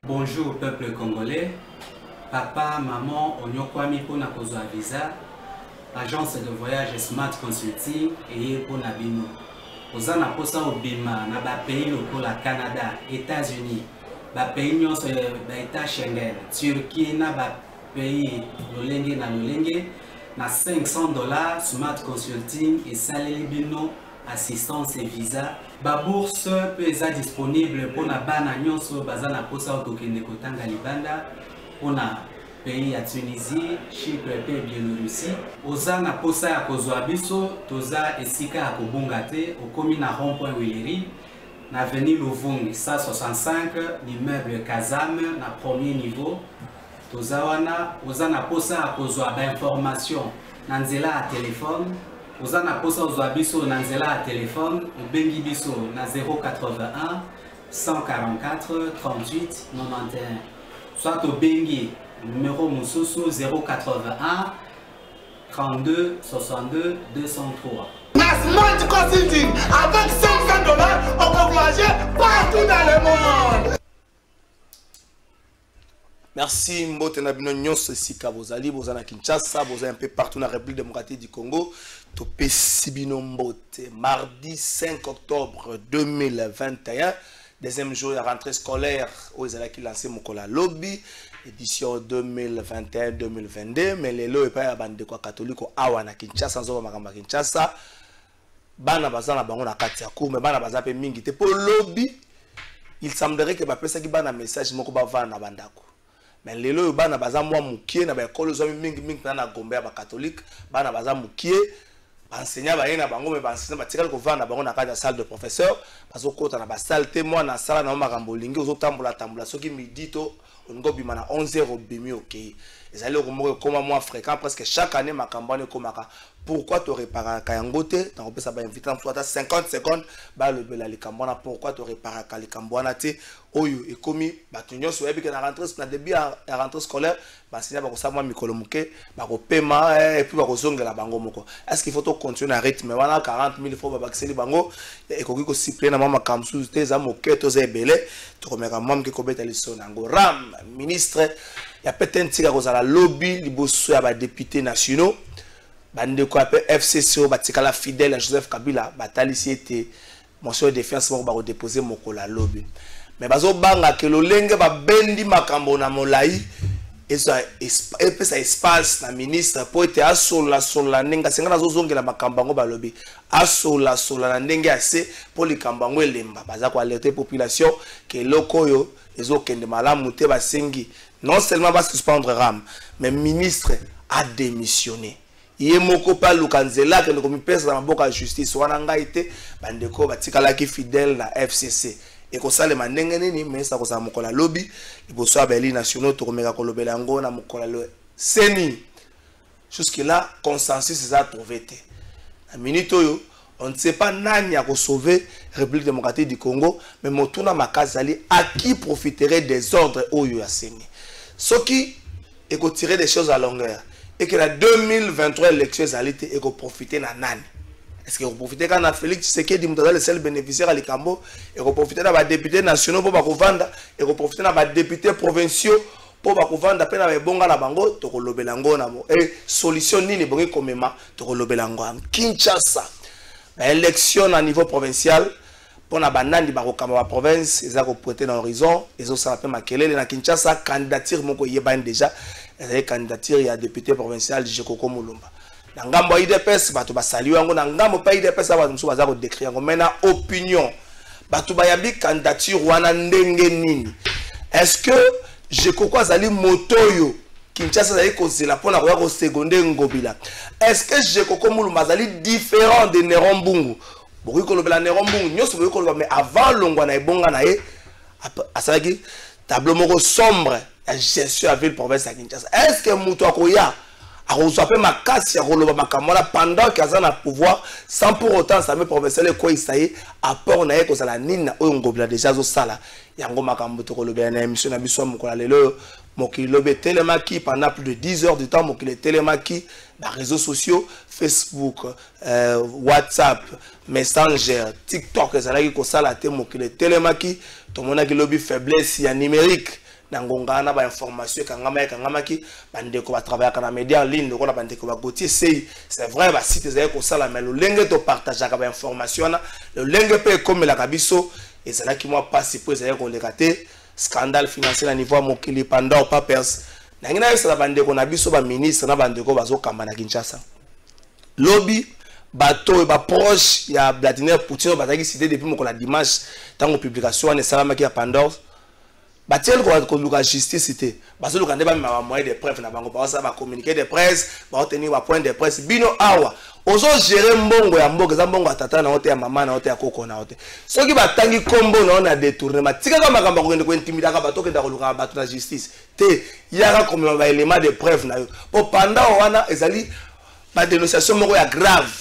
Bonjour peuple congolais, papa, maman, onyokwami pona kozwa visa, agence de voyage Smart Consulting et pour Nabino. Ozana posa obima na ba pays lokola Canada, États-Unis, ba pays nyonso ba état Schengen, Turquie na ba pays lolenge na lolenge na $500 Smart Consulting et saleli bino assistance et visa. Ba bourse peut être disponible pour na bana nyonso bazana posa okokende kotanga libanda pour na pays ya Tunisie, Chypre et Biélorussie. Ozana posa ya kozwa biso toza esika ya kobonga te okomi na rond-point Willery na avenue Louvungi 165 l'immeuble Kazam na premier niveau. Toza wana ozana posa ya kozwa ba information na nzela ya téléphone. Ozana posa ozwa biso na nzela ya téléphone obengi biso na 081 144 38 91 soit obengi numéro mususu 081 32 62 203. Smart Consulting avec $500 on peut voyager partout dans le monde. Merci Mbote Nabino Nyos Sika Bozali, Bozana Kinshasa, Bozali un peu partout dans la République démocratique du Congo. Topé Sibino Mbote, mardi 5 octobre 2021, deuxième jour de la rentrée scolaire où ils allaient lancer Mokola Lobby, édition 2021-2022, mais les lois et pas à bande quoi catholique au Awana Kinshasa, Zoba Makamba Kinshasa, Bana Bazana Bango na Katiakou, mais Bana Bazape Mingi, pour Lobby, il semblerait que Bapesa qui bana message Moko Bavana Bandako. Mais les lois bana baza moi mukie na ba école zo mingi na Gombe ba catholique bana baza mukie enseignant ba yena bango me ba enseignant ba tikala ko vana bango na kata salle de professeur parce que kota na ba salle te moi na sala na makambo lingi ozo tambola soki midi to ongo bima na 11h bimi OK ezali ko koma moi fréquent presque chaque année makambo ne komaka. Pourquoi tu réparer Kayangote? Tu as pas invité à 50 secondes. Bah le bel alicambona. Pourquoi tu réparer Kalicambona? Tu oyo et commis. Bah tu n'as pas vu que la rentrée, na début à rentrée scolaire. Bah c'est là bah ça moi mikolomuke. Bah au paiement et puis bah au zonge la bango moko. Est-ce qu'il faut tout continuer à rythme? Voilà 40 000 francs bah baxeli bango. Et qu'on dit siffler na mama kamsu tes amoke tos ebele. Tu remets à moi que kobeta leçon nango ram ministre. Il y a peut-être un tigre aux la lobby liboso ya ba députés nationaux. Bande ko appelle FCCO batikala fidèle à Joseph Kabila batali si était motion de défense mo ba déposer mokola lobby mais bazo banga ke lolenge ba bendi makambo na molai eza espace na ministre po ete asola nenga senga nazo zongela makambo ngo ba lobby asola na ndenge ase po likambo ngo elemba baza ko alerter population ke lokoyo ezo kende malamu te basengi non seulement va suspendre RAM mais ministre a démissionné. Il moko pa lukanzela que nous pèse dans la boca justice wana ngaite bandeko batikala ki fidèle na FCC et ko sale mandenge nini mais ça ko sa mokola lobby liboso abeli nationaux to komeka ko lobela ngo na mokola lo seni jusque là consensus est à trouver te na minute oyo on ne sait pas nani a sauver République démocratique du Congo mais motuna makazali à qui profiterait des ordres oyo ya seni ce qui est ko tirer des choses à longueur. Et que la 2023 élection est et qu'on profite na nani. Est-ce que vous profitez quand on a Félix Tshisekedi Mutanda le seul bénéficiaire à l'Ikambo et qu'on profite dans les députés nationaux pour vendre et qu'on profite dans les députés provinciaux pour vendre peine avec bonga na bango to kolobelango na mo et solution nini bongi komema to kolobelango am Kinshasa. Élection à niveau provincial pour na banandi ba kokamba province ils ont prêté dans l'horizon ils ont ça appelle makelele na Kinshasa candidature moko yeba déjà la candidature ya député provincial Jekoko Mulumba. Na ngambo IDPS bato basali yango na ngambo pa IDPS ba musu baza ko décrire yango mena opinion. Bato bayabi candidature wana ndenge nini. Est-ce que Jekoko azali motoyo Kinshasa azali kozela pona ko secondaire ngobila. Est-ce que Jekoko Mulumba azali différent de Néron Mbungu? Bokoki ko lobela Néron Mbungu nyoso bokoki ko lobela mais avant longwa na ebonga na ye asalaki tableau moko sombre gestion à ville province à Kinshasa. Est-ce que Moutoakoya akozwa pe makasi ya koloba makambo wana pendant que aza na pouvoir sans pour autant ça me professionnel ko isaye apport na ye kozala nini na oyo ngobela déjà azosala yango makambo tokolobela na émission na biso mokola lelo mokili lobe telemaki pendant plus de 10 heures du temps mokili telemaki les réseaux sociaux Facebook WhatsApp Messenger TikTok ezalaki kosala te mokili telemaki tomonaki lobi faiblesse ya numérique nangonga na ba information kangamaki bandeko ba travailler na média en ligne ko na bandeko ba gotier c'est vrai ba site ezali kosala mais le lenge to partager ba information na le lenge pe comme la kabiso ezalaki moi passe pour ezali ko lekate scandale financier na niveau mokili pendant papers nangina yesa bandeko na biso ba ministre na bandeko bazo kamba na Kinshasa lobby bateau ba proche ya Vladimir Poutine bazaki cité depuis mokola dimanche tango publication ne salamaki ya Pandore batel ko luka justice cité baso luka ndeba ma moyen de preuve na bango ba ça ba communiquer de presse ba tenir ba point de presse bino awa ozo gérer mbongo ya mboka za mbongo atata na hote ya mama na hote ya koko na hote soki batangi kombo na ona détournement tika ka makamba ko ko intimida ka bato ke da ko luka bato na justice te yaka comme ba élément de preuve na yo po pendant wana ezali ba dénonciation moko ya grave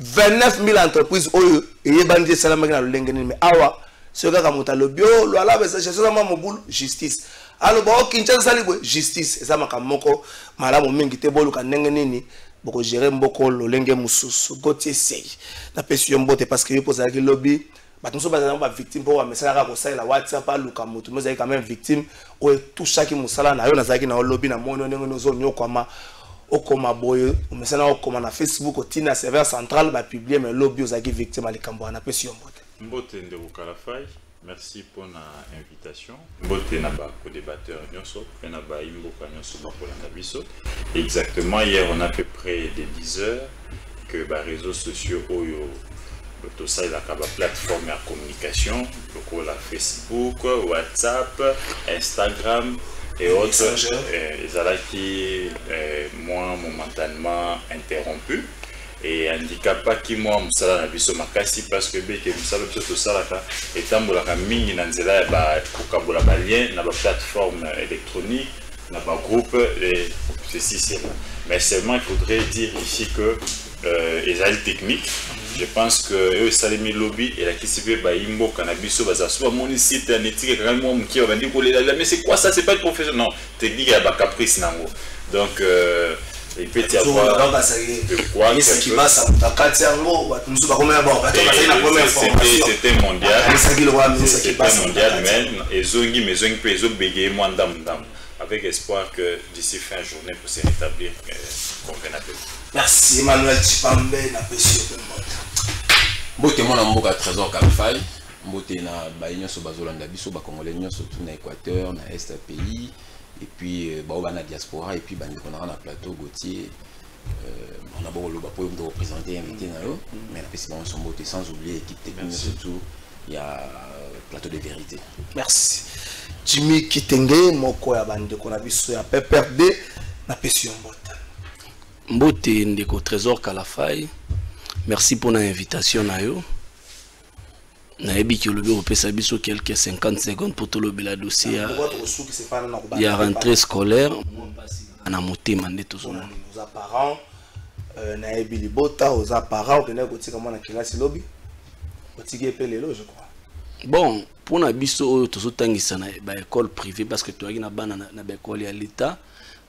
29 000 entreprises oyo eyebandi salama na lolenge ni mais awa ce gars comme ta le bio lo ala besa chercher ma mobulu justice alo ba Kinshasa salibwe justice eza makamoko malamu mingi te bolu ka ndenge nini boko gérer mboko lolenge mususu gotier sey na pesi mbote parce que yopo zaki lobby batumso bazana ba victime pour message ka ko la WhatsApp aluka mutu mais quand même victime o tout chaque musala na yo na zaki na lobby na mono ndenge nozo nyokoma okoma boye umesana okoma na Facebook otina serveur central ba publier mais lobby ozaki victime alikambo na pesi mbote Mbote Ndeko Kalafai, merci pour l'invitation. Mbote Naba, co-débatteur Nyonso, Naba Imboka Nyonso Bakolanda Biso. Exactement, hier on a fait près de 10 heures que les réseaux sociaux, tout ça, il y a la plateforme de communication, la Facebook, WhatsApp, Instagram et autres. Ils ont qui, moi, momentanément interrompu. Et handicapa qui moi musala na biso makasi parce que beke musala biso to salaka etambola ka mingi na nzela ba kokabola ba lien na ba plateforme électronique na ba groupe et ceci c'est là. Mais seulement il faudrait dire ici que les techniques je pense que eux salemi lobby et la kisibe ba imbo kana biso baza so moni site en éthique quand moi mki va dire mais c'est quoi ça c'est pas une profession non technique ya ba caprice nango donc il peut y avoir de quoi c'était mondial mais avec espoir que d'ici fin journée pour se rétablir convenablement. Merci Emmanuel Chipambe na pesi mbote mona mboka Trésor Kalafai mbote na baïnyo so bazolanda biso ba congolais nyonso tout na Équateur na est pays et puis on a la diaspora et puis on a un plateau Gauthier on a beau le pour représenter invité mais la peste sont beauté sans oublier l'équipe technique surtout il y a plateau de vérité. Merci Jimmy Kitenge moko ya bande ko na biso ya PPRD na pesi mbote Ndeko Trésor Kalafai merci pour l'invitation na yo naebi ki olobi opesa biso quelques 50 secondes pour tout le dossier il y a rentrée scolaire na motema nde tozona aux apparents naebi libota aux apparents que na kotika mwana classe lobby otiki epelelo je crois bon pour na biso oyo tozotangisa na ba école privée parce que toaki na bana na ba école ya l'état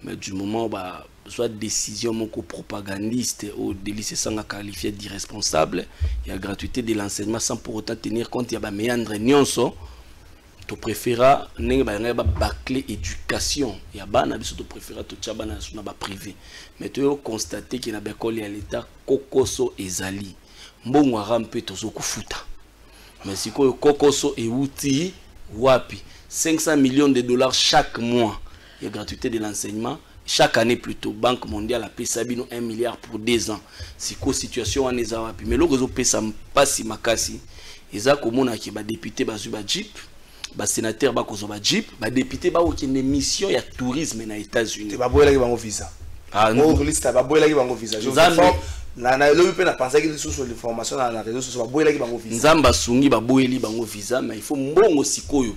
mais du moment ba soit décision moko propagandiste ou délice sans qualifié d'irresponsable il y a gratuité de l'enseignement sans pour autant tenir compte il y a ba méandre nyonso to préféra nenge ba bâcler éducation il y a bana biso to préféra to tcha bana na ba privé mais to constater que na ba école ya l'état kokoso ezali mbongo rampe to zokufuta mais si ko kokoso e outil wapi 500 millions de dollars chaque mois il y a gratuité de l'enseignement chaque année plutôt Banque mondiale a payé Sabino 1 milliard pour 2 ans si quoi situation en eza wapi mais loko zo pesa mpasi makasi eza komona ki ba député ba zuba jeep ba sénateur ba kozo ba jeep ba député ba okende mission ya tourisme na États-Unis ba boyela ki bango visa no liste ba boyela ki bango visa je forme na lobi pe na penser que sur l'information na réseaux sociaux ba boyela ki bango visa nzamba sungi ba boyeli bango visa mais il faut mbongo sikoyo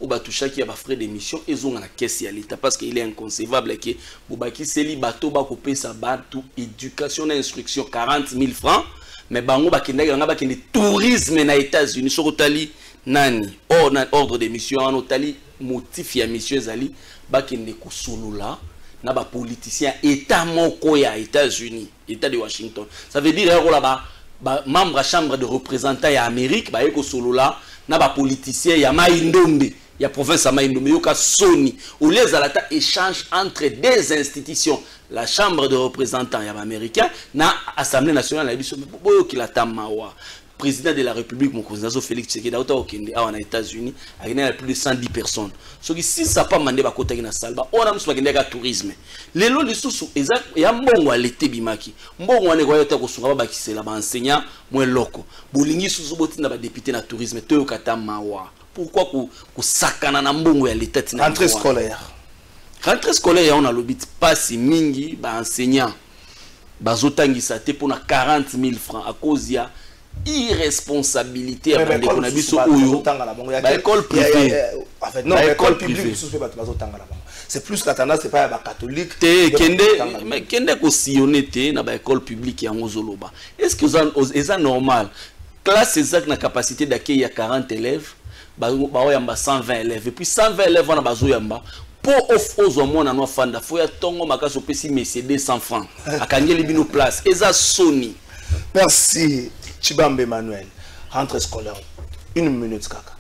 ou batouchaki ya ba frais d'émission ezonga na caisse ya l'état parce qu'il est inconcevable que bobaki seli bato ba kopesa batu éducation na instruction 40 000 francs mais bango bakendaki nga bakende tourisme na États-Unis sokotali nani ordre d'émission en otali motif ya mission ezali bakende kosulula na ba politicien état moko ya États-Unis, état de Washington. Ça veut dire là ba membre à chambre de représentants ya Amérique ba eko solola na ba politicien ya Maindombe, ya province ya Maindombe yoka Sony. Ou les alata échange entre des institutions, la chambre de représentants ya américain na assemblée nationale ya biso boyo kilata mawa. Président de la République, mon cousin Félix Tshisekedi, aux États-Unis, il y a plus de 110 personnes. So, si ça n'a pas demandé à côté de la salle, on a besoin de tourisme. Les lots, les sous, il y a un bon à l'été bimaki. Bon, on est goyé au Souraba qui c'est là, enseignant, moins loco. Boulingi sous botin n'a député na tourisme, te kata mawa. Pourquoi qu'on sakana na mbongo à l'état? Rentrée scolaire. Rentrée scolaire, on a le but pas si mingi, enseignant, bazotangisa te pour 40 000 francs à cause il y a irresponsabilité à l'école privée. En fait, non, l'école publique, c'est plus la tendance, c'est pas la catholique. Mais kende ko sillonné na ba école publique ya ngozoloba. Est-ce que c'est normal? Classe exacte na capacité d'accueil à 40 élèves, ba yamba 120 élèves et puis 120 élèves on a bazo yamba. Pour offrir aux moins à nos fans, il faut y tongo makaso pesi Mercedes 100 francs. Akangeli bino place. Eza Sony. Merci. Chibambe Emmanuel, rentrée scolaire, 1 minute kaka.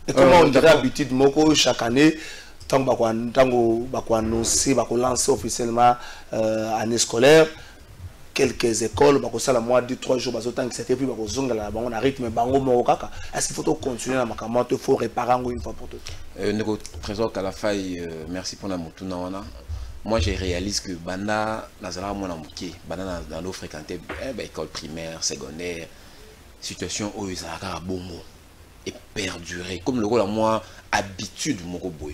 Et comment on dirait habitude, moko chaque année, tant qu'on annoncer, qu'on lance officiellement année scolaire, quelques écoles, qu'on ça la mois 2-3 jours, tant que c'était plus, qu'on zonga la on a rythme, bango moko kaka. Est-ce qu'il faut continuer à makamant, il faut réparer une fois pour toutes. Neko trésor Kalafaï, merci pour la moutuna wana. Moi, je réalise que Bana, Nazara, mon amouké, Bana, dans l'eau fréquenté, école primaire, secondaire, situation où ils ont bon mot et perduré. Comme le rôle à moi, habitude, mon robot.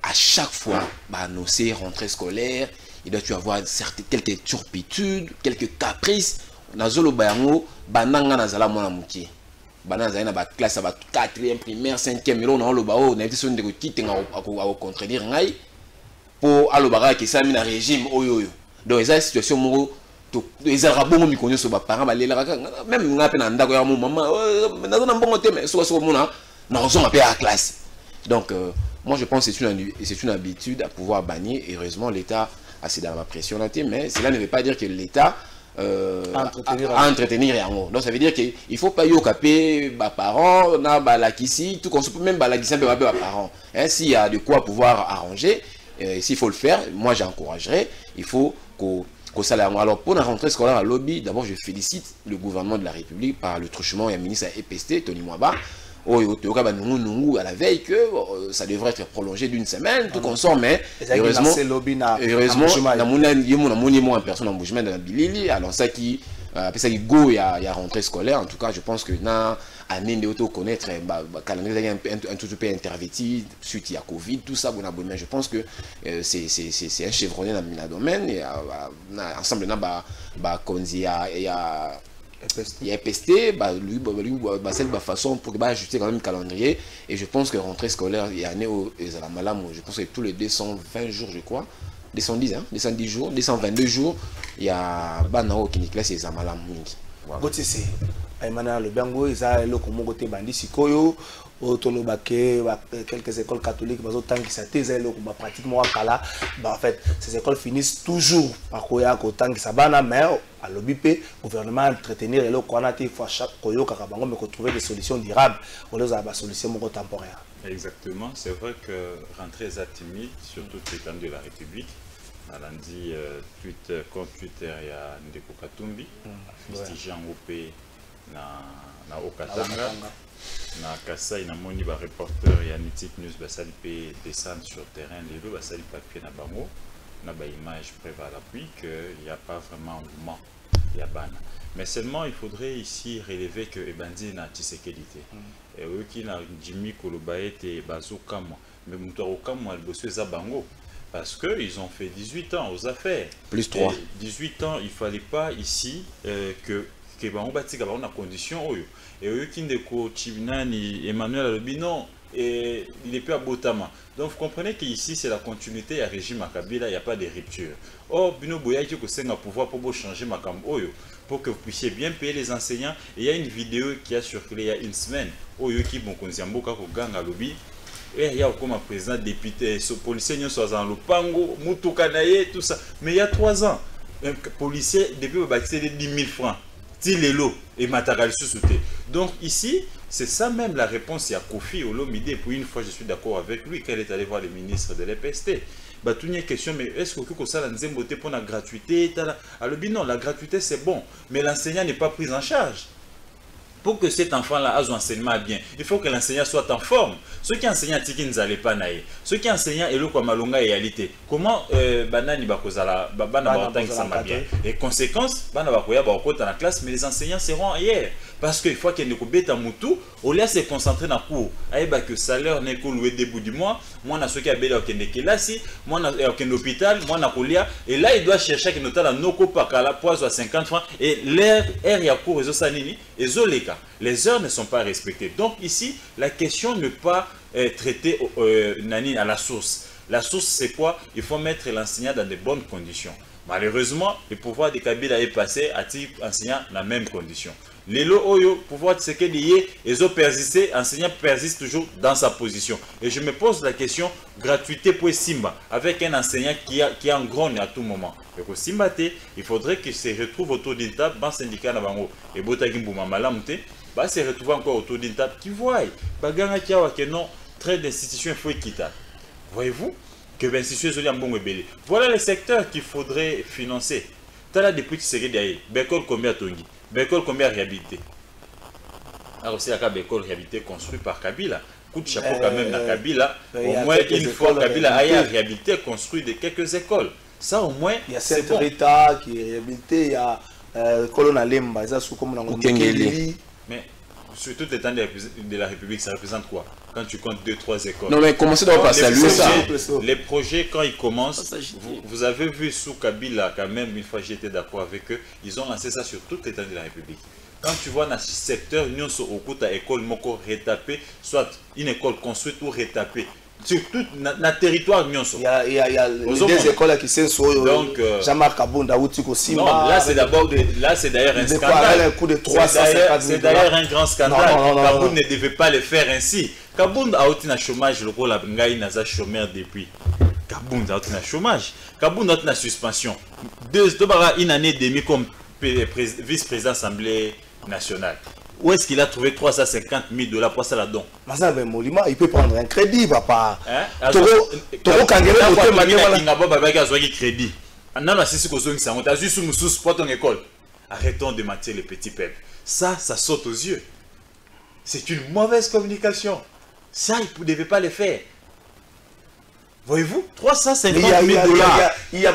À chaque fois, annoncer rentrée scolaire, il doit y avoir quelques turpitudes, quelques caprices. Nazolo Bayango, Bananga, Nazala, mon amouké. Bana Nazala, na classe, 4e, primaire, 5e, mais là, on a le bao, on a été sur une quitte à contredire. Pour alobara qui s'est mis dans le régime oyoyo. Donc ils ont une situation où ils ont bon mi sur parents même n'a pas nanda ko maman na na bon thème so mona na on appelle à classe. Donc moi je pense que c'est une habitude à pouvoir bannir. Heureusement l'État a c'est dans la pression là mais cela ne veut pas dire que l'État entretenir yango. Donc ça veut dire qu'il faut pas yokaper ba parents na ba la kisi tout qu'on peut même ba la kisi ba parents. S'il y a de quoi pouvoir arranger. S'il faut le faire, moi j'encouragerais. Il faut qu'au salaire. Alors pour la rentrée scolaire à lobby, d'abord je félicite le gouvernement de la République par le truchement et le ministre EPST, Tony Mwaba, à la veille que ça devrait être prolongé d'une semaine, tout consort, mais heureusement, en personne en bougement dans la Bilili, alors ça qui go il y a rentrée scolaire, en tout cas je pense que na année de auto connaître calendrier un tout peu interverti suite à Covid tout ça bon je pense que c'est un chevronné dans le domaine et ensemble na konzi il y a EPST lui c'est la façon pour ajuster quand même le calendrier et je pense que rentrée scolaire il y a année au Zalamalam je pense que tous les 220 jours je crois 210 hein 210 jours 222 jours il y a banao qui classe les Zalamalam Gotisi Emmanuel Le Bango ils a le comme côté bandi sikoyo autolobake quelques écoles catholiques mais autant qui ça ils le comme pratiquement kala en fait ces écoles finissent toujours par koya autant qui ça bana mais à l'obipé gouvernement entretenir et le konati faut chaque koyo kakabango mais trouver des solutions durables au lieu d'avoir des solutions temporaires. Exactement, c'est vrai que rentrer est timide sur toute l'étendue de la République. Lundi, compte Twitter, il y a Ndeko Katumbi, fustigé en OP na Okatanga, na Kassai, na Moni, reporter, il y a Nitik News, Basali peut descendre sur le terrain, les deux, Basali papier na Bango, na ba image preuve à l'appui qu'il n'y a pas vraiment engouement, il y a ban. Mais seulement, il faudrait ici relever que Ebandi n'a Tshisekedi. Et eux qui n'a Jimmy Kolobaye et Bazo Kamwa, mais Moutaro Kamwa, le bossu Zabango. Parce qu'ils ont fait 18 ans aux affaires. Plus 3. Et 18 ans, il ne fallait pas ici que on bâtit a condition. Et eux qui ne Chibinani Emmanuel Alobi, non, et il est plus à Botama. Donc vous comprenez qu'ici c'est la continuité à régime à Kabila, il n'y a pas de rupture. Or, Bino Boya qui a un pouvoir pour changer Makam Oyo, pour que vous puissiez bien payer les enseignants. Et il y a une vidéo qui a circulé il y a une semaine, Oyo qui bon Konziamboka ko gang à lobby. Et il y a comme un président député, ce policier nous soit dans le Pango, Mutukanaye, tout ça. Mais il y a 3 ans, un policier depuis le bâtiment de 10 000 francs. Tilelo et Matagal sous-souté. Donc ici, c'est ça même la réponse à Kofi Olomide. Pour une fois, je suis d'accord avec lui, quand il est allé voir le ministre de l'EPST. Bah, tout une question, mais est-ce que ça nous a pour la gratuité? Alors, non, la gratuité c'est bon, mais l'enseignant n'est pas pris en charge. Pour que cet enfant-là ait un enseignement bien, il faut que l'enseignant soit en forme. Ceux qui enseignent à Tiki n'allent pas naïe. Ceux qui enseignent et le quoi malonga et réalité. Comment banani bakozala bana ba bien. Les conséquences bana bakoya ba okota na classe, mais les enseignants seront ailleurs parce qu'il faut qu'il ne kobeta mutu au lieu de se concentrer dans cours. Aïba que salaire n'est que loué début du mois. Moi na ceux qui abela okende kelasi, moi na okende hôpital, moi na kolia et là il doit chercher que notala noko pakala poise à 50 francs et l'air ya cours ezo sanini ezo leka. Les heures ne sont pas respectées. Donc ici, la question ne pas traiter Nani à la source. La source, c'est quoi? Il faut mettre l'enseignant dans de bonnes conditions. Malheureusement, le pouvoir de Kabila est passé à enseignant dans la même condition. Les lots, pouvoir de ce qu'il y est, ils ont persisté, l'enseignant persiste toujours dans sa position. Et je me pose la question, gratuité pour Simba, avec un enseignant qui est en grogne à tout moment. Et pour Simba, il faudrait qu'il se retrouve autour d'une table, dans le syndicat Nabango, et Botagimbuma Malamte, bah, se retrouver encore autour d'une table qui voit, baganga qui a que non, trait d'institution, il faut équitable. Voyez-vous que l'institution est en bon rebelle. Voilà les secteurs qu'il faudrait financer. Tala depuis que c'est derrière, Bekol combien Tongi, Bekol combien réhabilité. Alors c'est la Bekol réhabilité construit par Kabila. Coup de chapeau quand même dans Kabila. Au moins une fois Kabila a réhabilité, construit de quelques écoles. Ça au moins. Il y a cette Rita qui est réhabilité, il y a Colonel Lemba, ça sous comme on mais sur tout l'état de la République, ça représente quoi? Quand tu comptes 2-3 écoles. Non mais commencez d'abord par saluer ça. Les projets, quand ils commencent, vous avez vu sous Kabila, quand même, une fois j'étais d'accord avec eux, ils ont lancé ça sur tout l'état de la République. Quand tu vois dans ce secteur, nous sommes au coup d'école moko retapée, soit une école construite ou retapée. Sur tout le territoire, il y a des écoles qui sont donc Jean-Marc Kabunda ou Tiko Simba. Non, là c'est d'abord c'est d'ailleurs un scandale. C'est d'ailleurs un grand scandale. Kabound ne devait pas le faire ainsi. Kabound a été en chômage, le rôle Ngaï n'a pas chômeur depuis. Kabound a été en chômage. Kabound a été en suspension. Une année et demie comme vice-président de l'Assemblée nationale. Où est-ce qu'il a trouvé 350 000 $? Pour ça là don. Il peut prendre un crédit, papa. Crédit. Arrêtons de mentir les petits peuples. Ça saute aux yeux. C'est une mauvaise communication. Ça, il ne devait pas le faire. Voyez-vous, 350 000 $. Il y a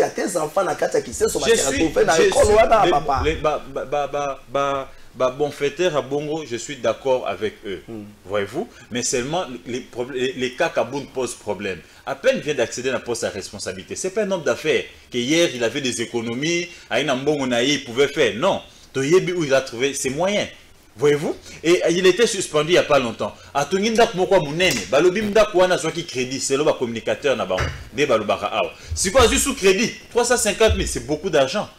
tes enfants qui bon fêteur à Bongo, je suis d'accord avec eux. Voyez-vous, mais seulement les cas Kabound posent problème. À peine vient d'accéder à la poste à responsabilité. Ce n'est pas un homme d'affaires que hier il avait des économies, à une ambongonaï il pouvait faire. Non, Toyebi où il a trouvé ses moyens. Voyez-vous? Et il était suspendu il n'y a pas longtemps. A Tungindak Mokwa Mounene, Balobimdak Wana Swaki Crédit, c'est le communicateur Naban, de Balobara Awa. Si quoi, juste sous crédit, 350 000, c'est beaucoup d'argent.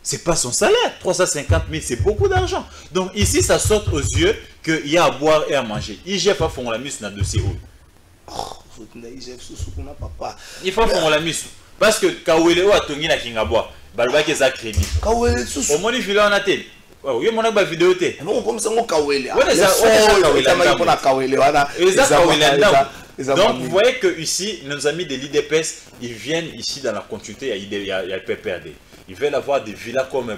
C'est pas son salaire, 350 000, c'est beaucoup d'argent. Donc ici, ça saute aux yeux qu'il y a à boire et à manger. IGF a fait la mise dans le dossier. Il faut faire la mise. Parce que Kawele a Tungina Kingaboa, Balobaki a crédit. Kawele sous. Au moins, il faut en attendre. Oui, mon a vidéo té. Non, comme ça, mon Kawele. Donc, vous voyez que ici, nos amis de l'IDPS, ils viennent ici dans la continuité, il y a le PPRD. Ils veulent avoir des villas comme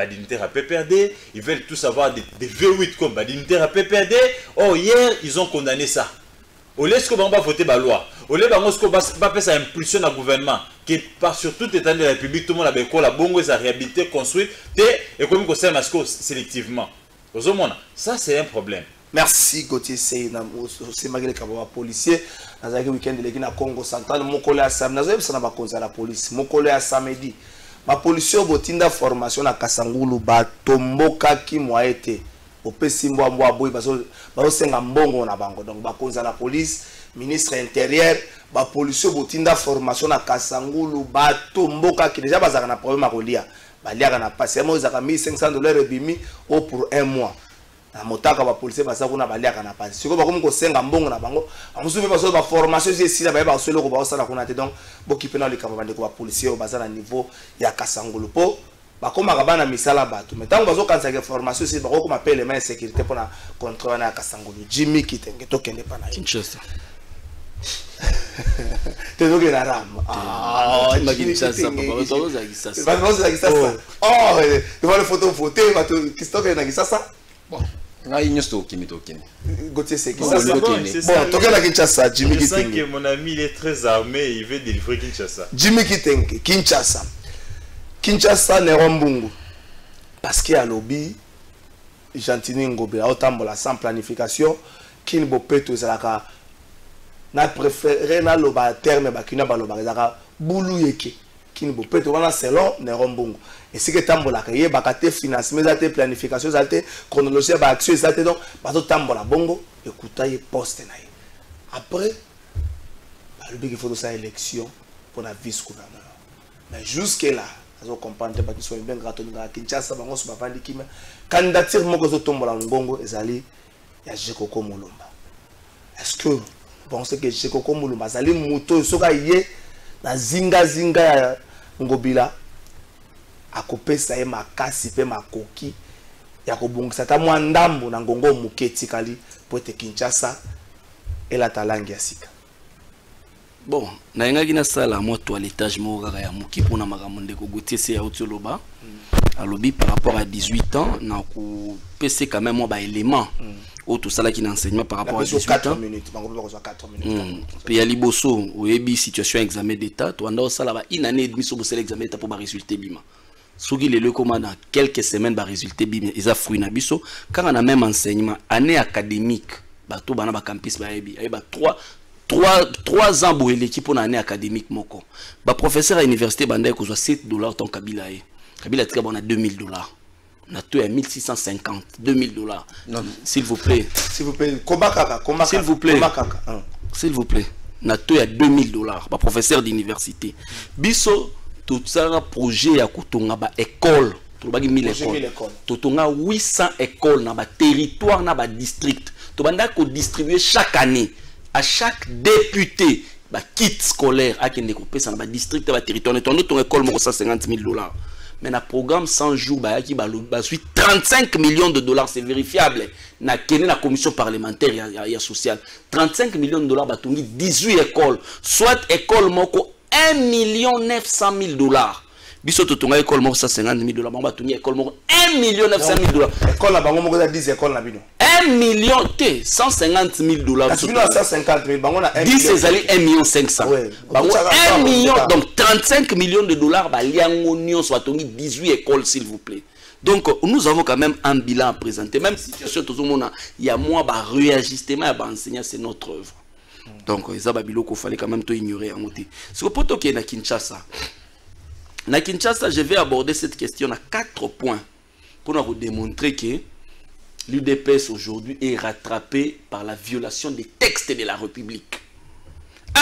dignitaire à PPRD. Ils veulent tous avoir des V8 comme dignitaire à PPRD. Oh, hier, ils ont condamné ça. Au lieu qu'on va voter la loi, au lieu qu'on va faire ça impulsion au gouvernement, qui par sur tout l'état de la République, tout le monde a besoin la bonne réhabilité, construite, et comme on sait sélectivement. Ça, c'est un problème. Merci Gauthier Seyna, c'est malgré les policiers. Dans un week-end de la Congo central, mon collègue samedi, ça n'a pas causé la police. Mon collègue samedi, ma police a une formation à Kasangulu, Batomboka qui m'a été. opé simbo mbo aboy bazo senga mbongo na bango donc bakonza la police ministre intérieur ba police botinda formation na Kasangulu bato mboka ki déjà bazaka na problème a kolia baliaka na passe mo zaka $1500 ebimi au pour un mois na motaka ba police basa kuna baliaka na passe siko bakomi ko senga mbongo na bango amusubi baso ba formation c'est là ba solo ko ba sala kuna te donc bokipe na likamba bande ko ba policier o baza na niveau ya Kasangulu po bakoma bana misala bato mais tango bazo kanisa ke formation c'est bako ma pele main sécurité pour na contrôle na Kasangulu Jimmy Kitenge to kende pa na Kinshasa te doke na ram Kinshasa papa bazo Kinshasa oh tu vois les photos bato Christophe na Kinshasa bon ngai nyosto okini Gauthier c'est Bon, Kinshasa bon toke na Kinshasa Jimmy Je sens Kitenge que mon ami il est très armé, il veut délivrer Kinshasa. Jimmy Kitenge Kinshasa Nero Mbungu parce qu'il y a lobby Gentini Ngobe autambola sans planification kin bopeto zalaka na préféré na loba terme bakina baloba zaka bulu yeke kin bopeto wana selon Nero Mbungu et si que tambola kaye bakate financement zate planification zate chronologie ba action zate donc bato tambola bongo écouta ye poste na ye après balobi qu'il faut de sa élection pour la vice gouverneur mais jusque là azo comprendre pas qu'ils sont bien gratoninga Kinshasa bango so bavandi kima candidature moko zo tombola ngongo ezali ya Jekoko Mulumba est-ce que bon c'est que Jekoko Mulumba zali muto soka ye na zinga ya ngobila akopesa ye makasi pe makoki ya kobongisa ta mwa ndambo na ngongo muketi kali pote Kinshasa ela talangi ya sika. Bon, na yenga kina sala moi toilettage mo kaka ya muki pona makambo ndeko Gauthier c'est Autioloba. Alobi par rapport à 18 ans na ko PC quand même moi ba élément. Au tout ça là qui n'enseignement par rapport à 18 ans. 4 minutes, bango ko 4 minutes. Puis ya liboso oyebi situation examen d'état, to anda sala ba une année et demie sur le examen d'état pour ba résultat bima. Soki le commande dans quelques semaines ba résultat bima, ils a fruit na biso quand on a même enseignement année académique, ba to bana ba campus ba yebi, ba 3 ans pour l'équipe en année académique moko. Ba professeur à l'université banda ko $7 ton Kabila e. Kabila tika bon à $2000. On a tout à 1650, $2000. Non, s'il vous plaît. S'il vous plaît, Kobakaka. S'il vous plaît. S'il vous plaît. On a tout à $2000. Ba professeur d'université. Biso tout ça projet à kotonga ba école. Tout ba 1000 écoles. Totonga 800 écoles na ba territoire na ba district. To banda ko distribuer chaque année à chaque député ba kit scolaire à kende ko pesa na ba district ba territoire ton école mo $150,000 mais na programme 100 jours ba ki ba suit $35 millions, c'est vérifiable na kene na commission parlementaire ya sociale $35 millions ba tongi 18 écoles soit école moko $1,900,000 biso totonga école moko $150,000 ba tongi école moko $1,900,000 école la bango moko 10 écoles na bino $1 million, $150,000. Parce que nous, 150,000, on a 1 10 c'est allé 1,5 million. 1 million, donc $35 millions, bah, soit 18 écoles, s'il vous plaît. Donc, nous avons quand même un bilan à présenter. Même situation, tout le monde, il y a moins de réajustement à enseigner, c'est notre œuvre. Donc, il fallait quand même tout ignorer en côté. Ce que pour toi qui est à Kinshasa, je vais aborder cette question à 4 points pour nous démontrer que l'UDPS aujourd'hui est rattrapé par la violation des textes de la République. 1.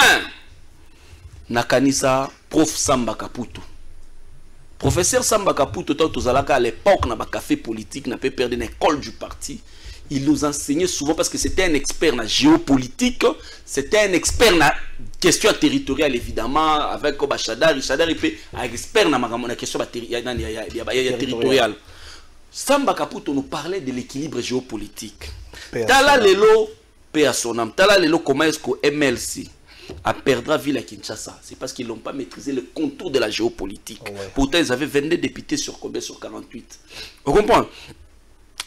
Nakanisa, prof Samba Kaputo. Professeur Samba Kaputo, à l'époque, dans le café politique, n'a pas perdu l'école du parti. Il nous enseignait souvent parce que c'était un expert dans la géopolitique, c'était un expert dans la question territoriale, évidemment, avec Chadar. Chadar, il peut être expert dans la question territoriale. Samba Kaputo nous parlait de l'équilibre géopolitique. Tala Lelo, paix à son âme. Tala Lelo, comment est-ce que MLC a perdra ville à Kinshasa? C'est parce qu'ils n'ont pas maîtrisé le contour de la géopolitique. Oh ouais. Pourtant, ils avaient 22 députés sur combien? Sur 48. Vous comprenez?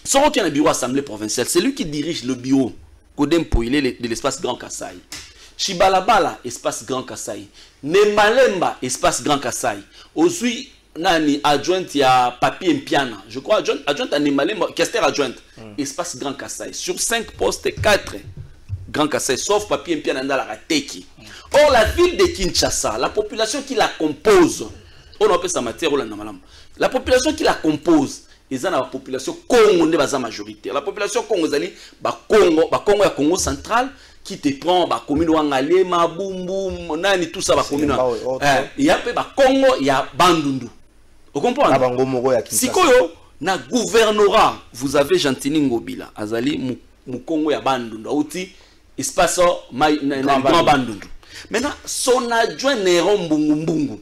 Son qui a un bureau assemblée provinciale, c'est lui qui dirige le bureau de l'espace Grand Kassai. Chibalabala, espace Grand Kassai. Nemalemba, espace Grand Kassai. Aujourd'hui, nani adjointe ya papier Mpiana, je crois adjointe à Nemalemba, Kester adjointe, espace Grand Kassai. Sur 5 postes, 4 Grand Kassai, sauf papier Mpiana dans la Rateki. Or, la ville de Kinshasa, la population qui la compose, on appelle ça matière, la population qui la compose, ils ont la population Congo n'est pas majoritaire. La population Congo zali ba Congo ya Congo central qui te prend ba commune Wangale, Mabumbu, nani tout ça ba commune. Il y a ba Congo, il y a Bandundu. Vous comprenez? Sikoyo na gouvernorat, vous avez Gentini Ngobila, azali mu Congo ya Bandundu. Outi espace na grand Bandundu. Maintenant son adjoint Néron Mbungu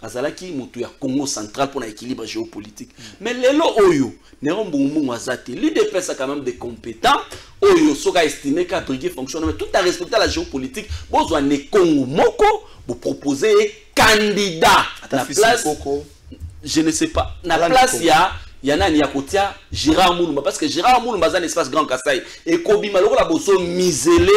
azalaki mutu ya Congo central pour l'équilibre géopolitique. Mais lelo oyo Néron Mbungu azati, l'UDPS a quand même des compétents. Oyo soka estimé qu'à briguer fonctionne, mais tout à respecter la géopolitique. Besoin de Congo Moko, vous proposez candidat à la place. Je ne sais pas. Na place il y en a ni akotia Gérard Moulumba parce que Gérard Moulumba a un espace grand Kassai et Kobi Maloko la bosso miselé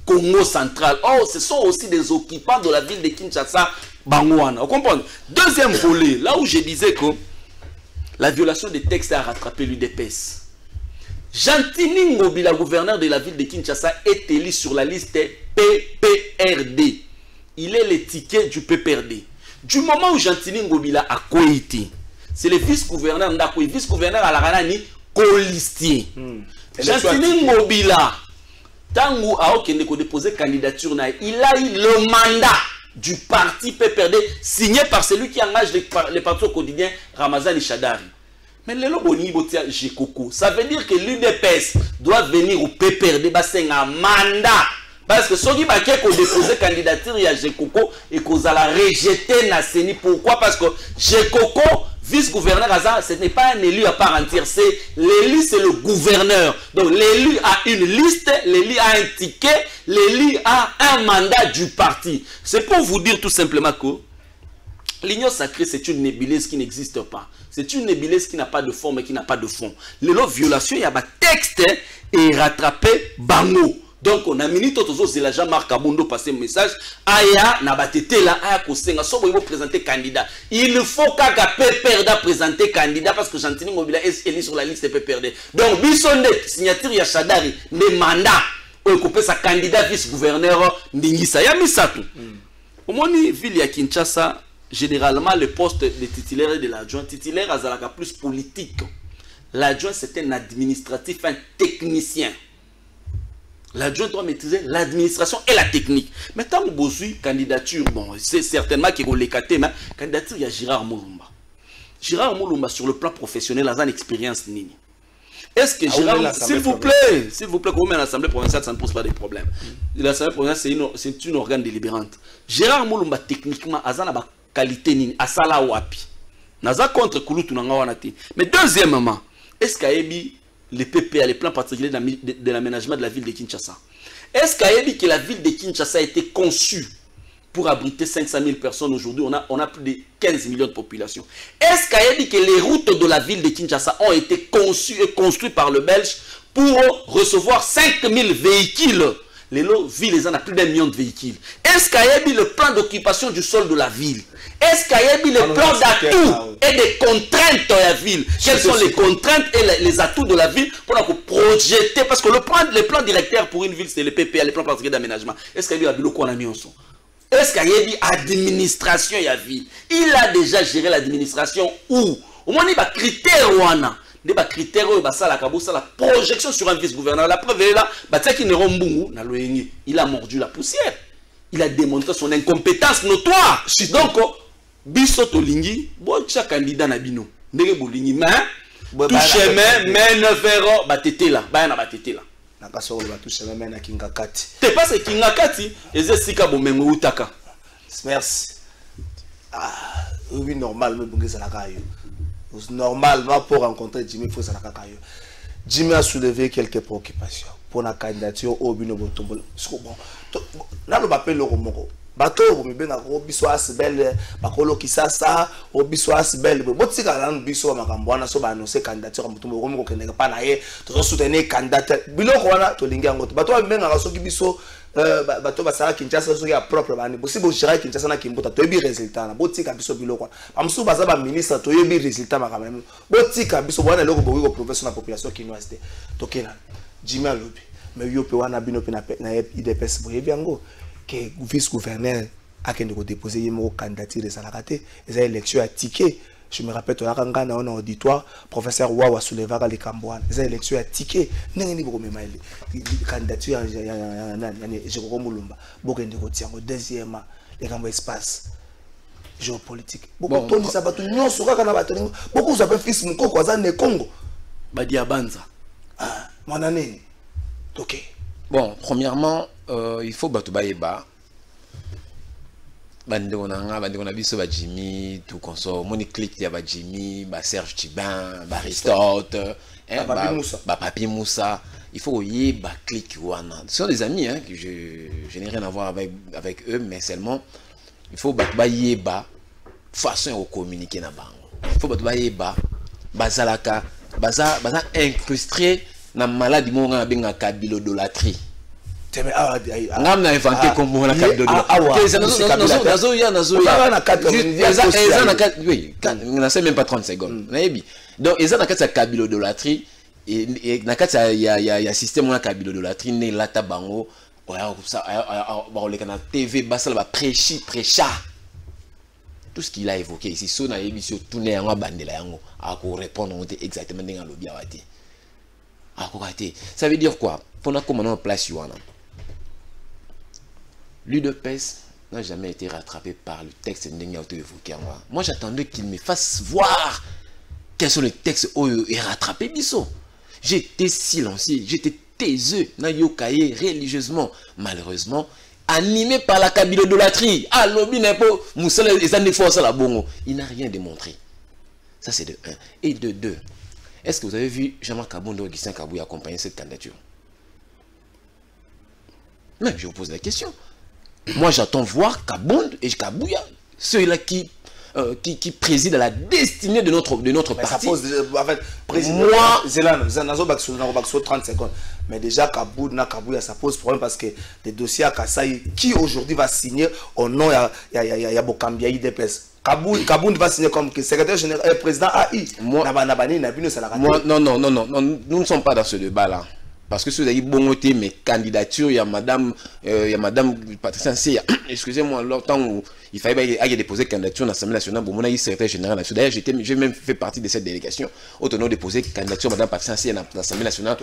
Congo central. Oh, ce sont aussi des occupants de la ville de Kinshasa, Bangouana. Vous comprenez? Deuxième volet, là où je disais que la violation des textes a rattrapé l'UDPS. Gentini Ngobila, gouverneur de la ville de Kinshasa, est élu sur la liste PPRD. Il est le ticket du PPRD. Du moment où Gentini Ngobila a coïté, c'est le vice-gouverneur Ndakoui, vice-gouverneur à la Ranani, colistier. Gentini Ngobila, Tangu a déposé candidature, il a eu le mandat du parti PPRD signé par celui qui engage les partis au quotidien, Ramazan Ishadari. Mais le Loboni Botia Jekoko, ça veut dire que l'UDPS doit venir au PPRD, c'est un mandat. Parce que ceux qui ont déposé candidature, il y a Jekoko et qu'on a rejeté Nasseni. Pourquoi? Parce que Jekoko, vice-gouverneur Azar, ce n'est pas un élu à part entière. L'élu, c'est le gouverneur. Donc l'élu a une liste, l'élu a un ticket, l'élu a un mandat du parti. C'est pour vous dire tout simplement que l'union sacrée, c'est une nébuleuse qui n'existe pas. C'est une nébuleuse qui n'a pas de forme et qui n'a pas de fond. Les violations, il y a un texte et rattrapé Bango. Donc, on a mis tout aux autres, Jean-Marc Abundo passer un message. Aya, nabatete là, aya kosenga, so il faut présenter candidat. Il faut qu'à PPRD présenter candidat parce que Gentini Ngobila est élu sur la liste PPRD. Donc, Bissonde, signature ya Shadari, les mandats, on coupe sa candidat vice-gouverneur Ndingisa. Ya misatu. Au moins, ville ya Kinshasa, généralement, le poste de titulaire et de l'adjoint, titulaire azalaka plus politique. L'adjoint, c'est un administratif, un technicien. L'adjoint doit maîtriser l'administration et la technique. Mais tant que vous avez candidature, bon, c'est certainement qu'il y a l'écarté, mais candidature, il y a Gérard Moulumba. Gérard Moulumba, sur le plan professionnel, a une expérience nini. Est-ce que Gérard, s'il vous plaît, comme l'Assemblée provinciale, ça ne pose pas de problème. L'Assemblée provinciale, c'est une organe délibérante. Gérard Moulumba, techniquement, a une qualité nini, a sala wapi. Naza contre Kouloutou Nangawanati. Mais deuxièmement, est-ce qu'il y a les PPA, les plans particuliers de l'aménagement de la ville de Kinshasa? Est-ce qu'il y a dit que la ville de Kinshasa a été conçue pour abriter 500 000 personnes aujourd'hui? On a plus de 15 millions de population. Est-ce qu'il y a dit que les routes de la ville de Kinshasa ont été conçues et construites par le Belge pour recevoir 5 000 véhicules? Les villes, les en a plus d'1 million de véhicules. Est-ce qu'il y a dit le plan d'occupation du sol de la ville? Est-ce qu'il y a dit le plan d'atouts et des contraintes de la ville? Quelles sont les contraintes et les atouts de la ville pour projeter? Parce que le plan directeur pour une ville, c'est le PPA, les plans particuliers d'aménagement. Est-ce qu'il y a dit le plan d'occupation? Est-ce qu'il y a dit administration de la ville? Il a déjà géré l'administration où? Au moins, il y a des critères. Des critères, la projection sur un vice-gouverneur. La preuve est là, il a mordu la poussière. Il a démontré son incompétence notoire. Donc, biso tolingi, bon chaque candidat na bino. Ndenge bolingi mais tout chemin mène vers batete là, na batete là. Na kasoro ba tout chemin mène na Kingakati. T'es pas ce Kingakati, ezesika bomengo utaka. Merci. Ah, oui normal mais bungeza la kayo. Normalement pour rencontrer Jimmy faut ça la kayo. Jimmy a soulevé quelques préoccupations pour la candidature au Bino Botombo. Bon, là le appelle le Romoko. Bato bomibenga ko biso asibel bakolo kisasa o biso asibel botika lan biso makambwana so ba annoncer candidature mutumbo ko keneka pa na ye to soutenir candidat biloko wana to lingi yango bato bomibenga ka soki biso bato basala Kinshasa soki ya propre bani bosi bo gérer Kinshasa na kimbuta to yebi résultat na botika biso biloko amsu baza ba ministre to yebi résultat makameme botika biso bwana loko boki ko professionnel population kinoise to kena Jimmy alobi mais yo pe wana bino pe na IDPS boyebi yango que vice-gouverneur a déposé une candidature de Salakate, les élections à ticket Je me rappelle, on a un auditoire, professeur Wawa souleva les Cambouanes. Les élections à ticket. N'engeni beaucoup même candidature je remulumba. Beaucoup de côté. Deuxièmement, les grands espaces géopolitique. Beaucoup de ça batu nyon soka kana batu. Beaucoup ça peut fils mon Congo azane Congo. Badia Banza. Ah, mon année. OK. Bon, premièrement, il faut batu baïba. Bande on a vu ça Jimmy tout consort mon clique il y a Jimmy ba Serge Tibin ba Aristote Papi Moussa il faut y ba clique wana ce sont des amis hein que je n'ai rien à voir avec eux mais seulement il faut ba façon au communiquer na bango il faut ba bazalaka baza incrusté na maladie mo nga benga kabilodolâtrie. Ngam na inventé comme on a cadeau on a même pas 30 secondes. Donc ils ont la kabilodolâtrie et na kati il y a système on a kabilodolâtrie né la tabango ça on les canal TV basal ba prêcha tout ce qu'il a évoqué ici so na émission tourner en bandela yango à répondre exactement dans lobby awati ça veut dire quoi pour na comment on place yuana. L'UDPS n'a jamais été rattrapé par le texte évoqué. Moi, j'attendais qu'il me fasse voir quels sont les textes où il est rattrapé. J'étais silencieux, j'étais taiseux, nayokaye religieusement. Malheureusement, animé par la kabilodolâtrie. Ah, lobby n'est pas moussel les années force à la bongo. Il n'a rien démontré. Ça, c'est de 1. Et de 2. Est-ce que vous avez vu Jean-Marc Kabondo et Augustin Kabouya accompagner cette candidature? Même, je vous pose la question. Moi, j'attends voir Kabondo et Kabouya, ceux-là qui président la destinée de notre parti. Ça pose, en fait, moi, Zélano, 30 secondes. Mais déjà, Kabouya, ça pose problème parce que les dossiers à Kassai, qui aujourd'hui va signer au nom, il y a Bokambia IDPS. Kabound va signer comme secrétaire général, président AI. Non, nous ne sommes pas dans ce débat-là. Parce que si vous avez bon côté mes candidatures, il y a madame Patricia Nsia, excusez-moi, longtemps où il fallait déposer candidature à l'Assemblée nationale, pour mon avis, secrétaire général national. D'ailleurs, j'ai même fait partie de cette délégation. Au nom de déposer candidature à madame Patricia Nsia à l'Assemblée nationale.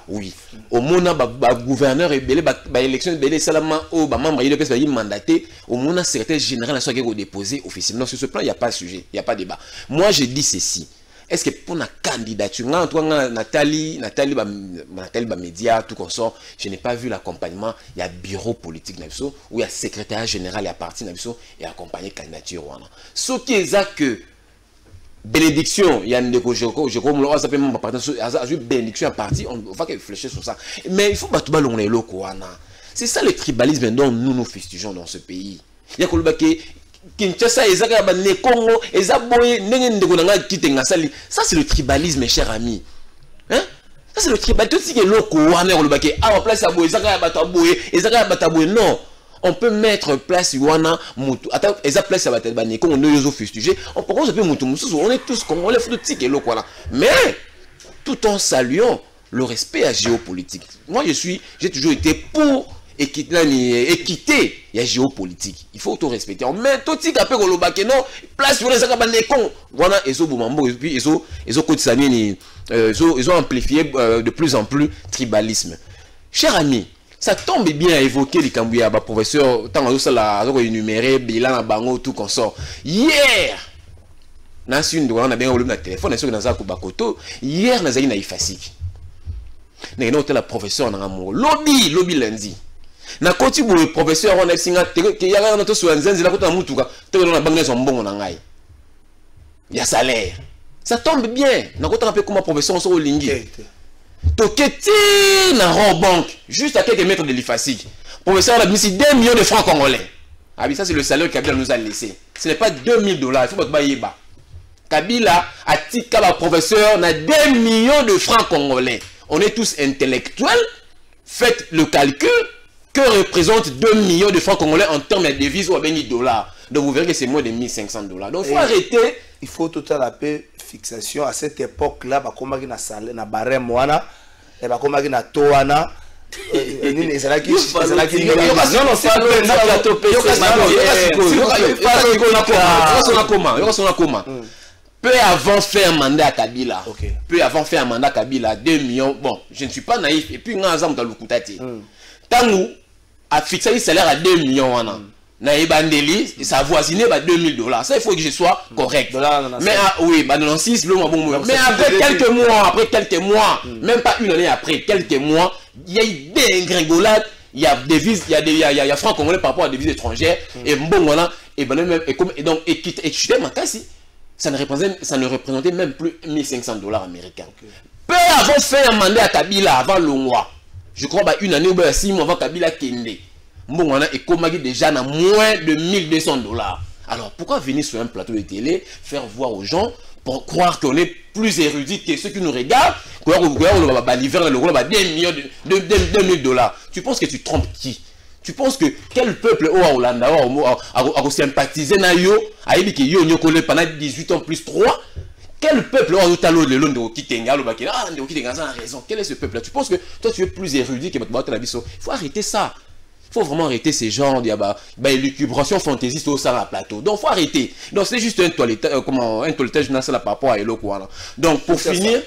Oui. Au moment où gouverneur et l'élection de Salama, au membre de mandaté, au moment où secrétaire général national a déposé officiellement. Sur ce plan, il n'y a pas de sujet, il n'y a pas de débat. Moi, je dis ceci. Est-ce que pour la candidature, Nathalie média, tout comme ça, je n'ai pas vu l'accompagnement. Il y a bureau politique, où il y a secrétaire général, il y a parti, et accompagné candidature. Ce qui est ça que bénédiction, il y a une bénédiction à parti, on va réfléchir sur ça. Mais il faut pas tout ballonner le c'est ça le tribalisme dont nous fustigeons dans ce pays. Il y a Kinshasa, Congo, ça c'est le tribalisme, mes chers amis. Hein? Ça c'est le tribalisme. Tout ce qui est loco, non. On peut mettre place Wana Moutou. Attends, place à Congo, nous fustigés. On est tous comme on les fout de loco là. Mais tout en saluant le respect à géopolitique. Moi j'ai toujours été pour équité, il y a géopolitique. Il faut tout respecter. On met tout ce qui a fait non, place sur les Akabandekon. Voilà, ils ont amplifié de plus en plus tribalisme. Chers amis, ça tombe bien à évoquer les Kambouya, professeur, tant que ça l'a énuméré, bilan à Bango, tout qu'on sort. Hier, on a bien eu le téléphone, on a hier, on a eu Ifasik. On a eu la professeur, on a eu lobby lundi. Na koti bo professeur on a singa que ya na to so nzenzi la kota mutuka te na bangne son mbongo na ngai ya salaire ça tombe bien na kota un peu comme professeur so lingi to keti na ro banque juste à quelques mètres de l'IFASIC professeur a mis 2 millions de francs congolais. Ah oui, ça c'est le salaire que Kabila nous a laissé, ce n'est pas $2000, il faut pas yeba. Kabila a tika la professeur na 2 millions de francs congolais. On est tous intellectuels, faites le calcul. Que représente 2 millions de francs congolais en termes de devises ou à $10. Donc vous verrez que c'est moins de $1500. Donc il faut arrêter. Il faut tout à la paix fixation à cette époque-là, bah comment il na salaire na barème wana, et bah comment il na toana, Peu avant faire un mandat à Kabila, peu avant faire un mandat à Kabila, 2 millions, bon, je ne suis pas naïf, et puis, dans le Koutati, tant nous, a fixé le salaire à 2 millions, Naïbandeli, ça avoisinait $2000. Ça, il faut que je sois correct. Mais oui, 96, mais après quelques mois, même pas une année après, quelques mois, il y a eu des gringolades, il y a des devises, il y a francs congolais par rapport à des devises étrangères, et bon, voilà, et donc, ça ne représentait même plus $1500 américains. Peu avant faire un mandat à Kabila, avant le mois, je crois une année ou 6 mois avant Kabila Kende. Bon, et comme déjà à moins de $1200. Alors pourquoi venir sur un plateau de télé, faire voir aux gens pour croire qu'on est plus érudit que ceux qui nous regardent, qu'on va livrer le rôle à $2 Tu penses que tu trompes qui? Tu penses que quel peuple au Hollande a sympathisé na yo, a dit que yo nyokole pendant 18 ans plus 3? Quel peuple au talo le long de Kitenga le bakina ah de Kitenga ça a raison. Quel est ce peuple là? Tu penses que toi tu es plus érudit que votre la biso? Il faut arrêter ça. Il faut vraiment arrêter ces genres d'élucubration fantaisiste au sein de la plateau. Donc, il faut arrêter. Donc, c'est juste un toilettage national par rapport à Elokouana. Donc, pour finir,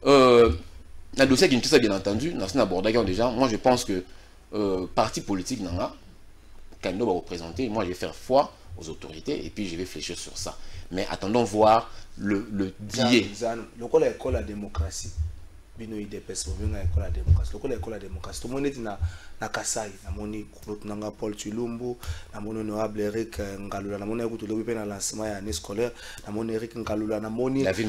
la dossier qui nous a bien entendu, nous avons abordé déjà, moi je pense que parti politique, quand nous va représenter, moi je vais faire foi aux autorités et puis je vais fléchir sur ça. Mais attendons voir le billet. Le quoi l'école la démocratie? Bino IDPS bonga école la démocratie. Le quoi l'école la démocratie? Tout le monde est na Kasai, na moni Nanga Paul Chilumbu, na moni honorable Eric Ngalula, na moni kutu lebi pe na lancement ya année scolaire, na moni Eric Ngalula, na moni David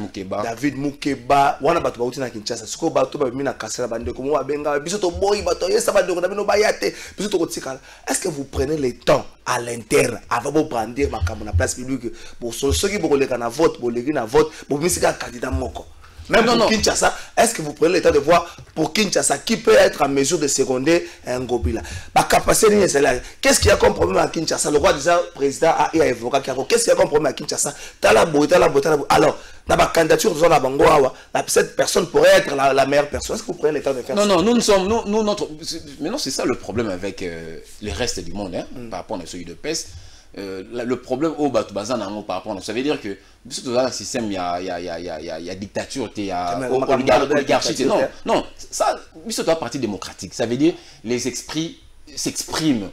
Mukeba, wana bato ba uti na Kinshasa. Siko bato ba bimi na Kasai bande ko mo abenga biso to boy bato yesa bande ko na bino bayate, biso to kotikala. Est-ce que vous prenez le temps à l'interne avant de brandir makambo na place publique pour ceux qui vont les na vote, pour les na vote, pour misika candidat moko? Même pour Kinshasa, est-ce que vous prenez le temps de voir pour Kinshasa qui peut être en mesure de seconder un Ngobila? Qu'est-ce qu'il y a comme problème à Kinshasa? Le roi déjà président a évoqué qu'est-ce qu'il y a comme problème à Kinshasa? Alors, dans la candidature, cette personne pourrait être la meilleure personne. Est-ce que vous prenez le temps de faire ça? Non, mais non, c'est ça le problème avec le reste du monde, par rapport à ceux de PES. Le problème au Batoubaza par rapport à ça veut dire que dans un système il y a dictature, il y a oligarchie. Non, ça c'est un parti démocratique. Ça veut dire les esprits s'expriment.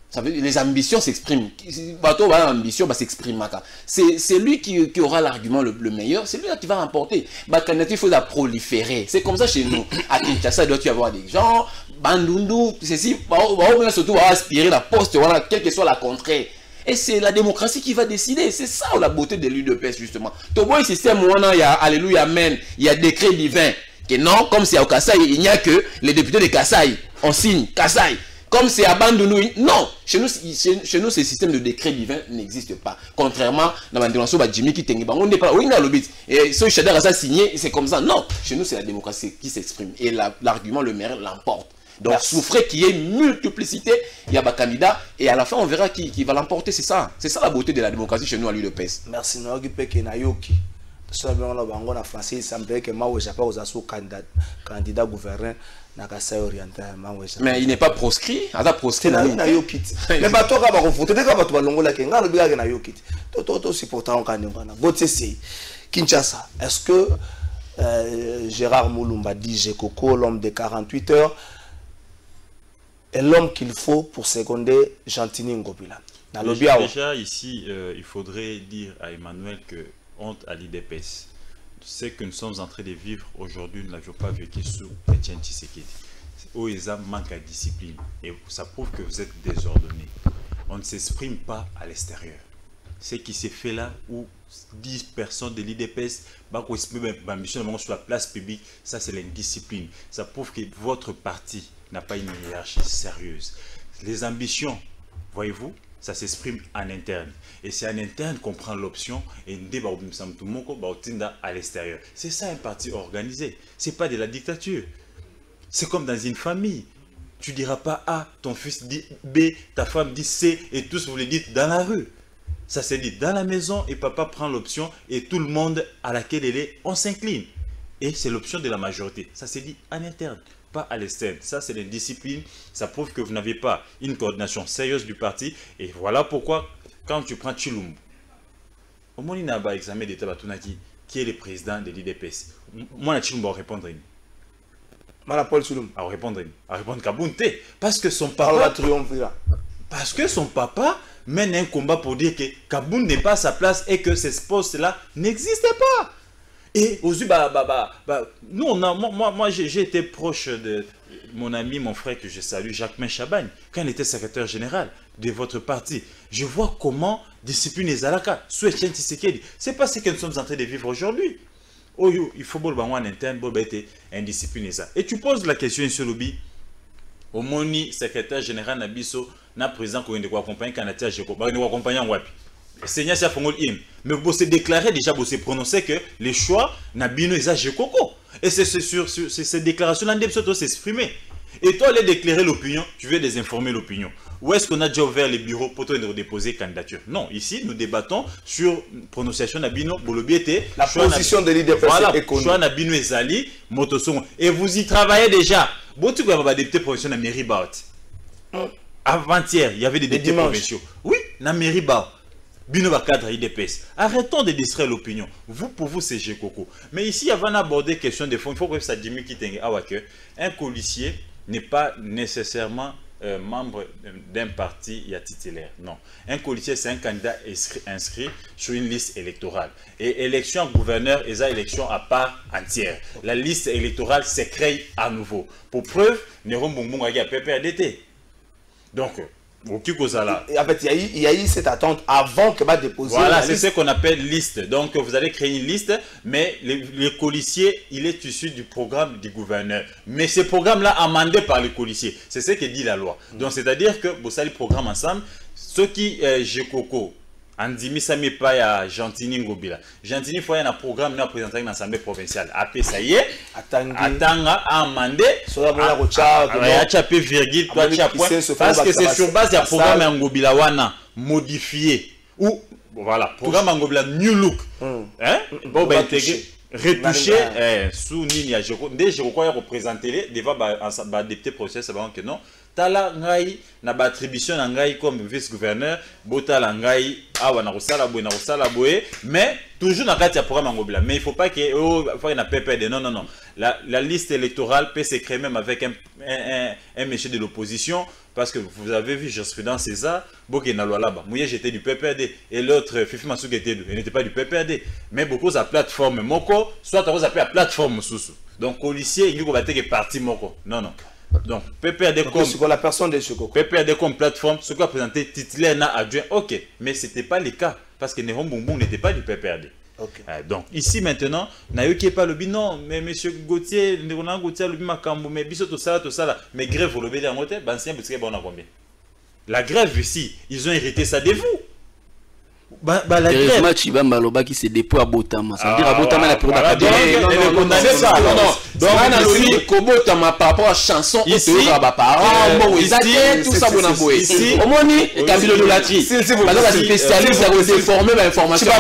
Ça veut dire les ambitions s'expriment. Bateau va ambition va s'exprimer. C'est lui qui aura l'argument le meilleur. C'est lui qui va remporter. Il faut la proliférer. C'est comme ça chez nous. À Kinshasa, il doit y avoir des gens. Bandundu, ceci, surtout va aspirer la poste, voilà, quelle que soit la contrée. Et c'est la démocratie qui va décider. C'est ça la beauté de l'UDPS justement. Tout bon système où il y a Alléluia Amen, il y a décret divin. Que non, comme c'est au Kasaï, il n'y a que les députés de Kasaï. On signe Kasaï. Comme c'est à Bandounou, non. Chez nous, ce système de décret divin n'existe pas. Contrairement à la déclaration de Jimmy qui t'engueule. On n'est pas oui, le but. Et ce Chadar a ça signé, c'est comme ça. Non. Chez nous, c'est la démocratie qui s'exprime. Et l'argument, le mérite l'emporte. Donc, souffrez qu'il y ait une multiplicité, il y a des candidats, et à la fin, on verra qui va l'emporter. C'est ça la beauté de la démocratie chez nous à l'UDPS. Merci. En français, il semblerait que Mao Japon aux candidat gouverneur. Mais il n'est pas proscrit. Mais pas toi, Kinshasa, est-ce que Gérard Moulumba dit Gekoko, l'homme de 48 heures, est l'homme qu'il faut pour seconder Gentini Ngobila? Déjà ici, il faudrait dire à Emmanuel que honte à l'IDPS. Ce que nous sommes en train de vivre aujourd'hui, nous ne l'avions pas vécu sous Etienne Tshisekedi. OESA manque à discipline et ça prouve que vous êtes désordonné. On ne s'exprime pas à l'extérieur. Ce qui s'est fait là, où 10 personnes de l'IDPS vont exprimer l'ambition sur la place publique, ça c'est l'indiscipline. Ça prouve que votre parti n'a pas une hiérarchie sérieuse. Les ambitions, voyez-vous, ça s'exprime en interne. Et c'est en interne qu'on prend l'option et à l'extérieur. C'est ça un parti organisé. Ce n'est pas de la dictature. C'est comme dans une famille. Tu ne diras pas A, ton fils dit B, ta femme dit C, et tous vous le dites dans la rue. Ça se dit dans la maison et papa prend l'option et tout le monde à laquelle elle est, on s'incline. Et c'est l'option de la majorité. Ça se dit en interne. pas à l'externe. Ça, c'est l'indiscipline. Ça prouve que vous n'avez pas une coordination sérieuse du parti. Et voilà pourquoi, quand tu prends Chilumbu, au moment où il y a un examen d'État, qui est le président de l'IDPS, moi, Chilumbu va répondre. Paul Chilumbu. À répondre Kabunte. Parce que son papa... Parce que son papa mène un combat pour dire que Kaboun n'est pas à sa place et que ces postes-là n'existaient pas. Et aujourd'hui, nous, moi j'ai été proche de mon ami, mon frère que je salue, Jacquemin Chabagne, quand il était secrétaire général de votre parti. Je vois comment discipline les Alaka, c'est pas ce que nous sommes en train de vivre aujourd'hui. Il faut en interne, indiscipline. Et tu poses la question sur le lobby. Au moni secrétaire général Nabiso, na président qui est accompagné Canada, je vais accompagner en Wapi. Seigneur Siafongol Im. Mais vous se déclarer déjà, vous se prononcer que les choix Nabino Isa Jekoko. Et c'est sur ces déclarations-là, on s'exprimer. Et toi, aller déclarer l'opinion, tu veux désinformer l'opinion. Où est-ce qu'on a déjà ouvert les bureaux pour déposer candidature? Non, ici, nous débattons sur prononciation Nabino Bolobiete. La position de l'IDPS est connue. Choix Nabino Ezali, Motosong. Et vous y travaillez déjà. Bon, tu vois, député provincial à Mairie Baut. Avant-hier, il y avait des députés provinciaux. Oui, na Mairie Baut. Bino va cadre IDPS. Arrêtons de distraire l'opinion. Vous, pour vous, c'est Jekoko. Mais ici, avant d'aborder question de fond, il faut que ça diminue qui tengue. Un policier n'est pas nécessairement membre d'un parti titulaire. Non. Un policier, c'est un candidat inscrit sur une liste électorale. Et élection gouverneur est une élection à part entière. La liste électorale se crée à nouveau. Pour preuve, Néron Bongbong a PPRDT. Donc, en fait, il y a eu cette attente avant que va déposer. Voilà, c'est ce qu'on appelle liste. Donc, vous allez créer une liste, mais le policier, il est issu du programme du gouverneur. Mais ce programme-là, amendé par le policier, c'est ce que dit la loi. Donc, c'est-à-dire que vous allez le programme ensemble. Ceux qui, Jekoko, Andimi Sami Paya, Gentini Ngobila. Gentini faut un programme nous présenter dans l'Assemblée provinciale. Après ça y est, Atanga a amendé. Virgule, parce que c'est sur base d'un programme Ngobila wana modifié ou voilà programme Ngobila new look. Bon ben intégré, retouché sous Nini Ajoko. Déjà je crois représenter devant ba député provincial ça va que non. Tala ngai na ba attribution na ngai comme vice-gouverneur botala ngai awa na kosala boye mais toujours na kati ya programme Ngobila mais il faut pas que faut na PPD non la liste électorale peut se créer même avec un monsieur de l'opposition parce que vous avez vu jurisprudence César boké na loi là-bas moi j'étais du PPRD et l'autre Fifi Masuki il n'était pas du PPRD mais beaucoup de plateforme moko soit on appelle la plateforme sous donc policier il faut battre que parti moko non donc PPRD comme la personne de Jekoko. PPRD comme plateforme, ce qu'on a présenté titulaire n'a adjoint, ok, mais ce n'était pas le cas parce que Néron Bongbong n'était pas du PPRD. Donc ici maintenant, n'a qui est pas le bi non, mais monsieur Gauthier, Néron Gauthier le bi makambo, mais biso tout ça, mais grève le bi à moté, bancien parce que bon a combien. La grève ici, ils ont hérité ça de vous. La grève qui se dépôt à Botama, ça veut dire à Botama la période c'est ça. Donc on a par rapport à chanson ici tout ça bon à boyer. Ici au moni et Kabilo de Lati. La spécialiste a déformé l'information.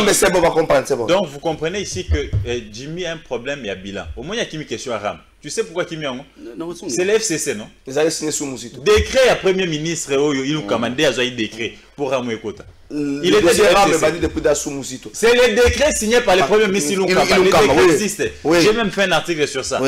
Donc vous comprenez ici que Jimmy a un problème il y a bilan. Au moins il y a qui me question à Ram. Tu sais pourquoi Kimi Yango? C'est l'FCC, non? Ils avaient signé sous Mousito. Décret à Premier ministre, il nous commandait à un décret pour Ramoué Kota. Il était déjà depuis sous Mousito. C'est le décret signé par le Premier ministre Ilunga. Le décret existe. J'ai même fait un article sur ça.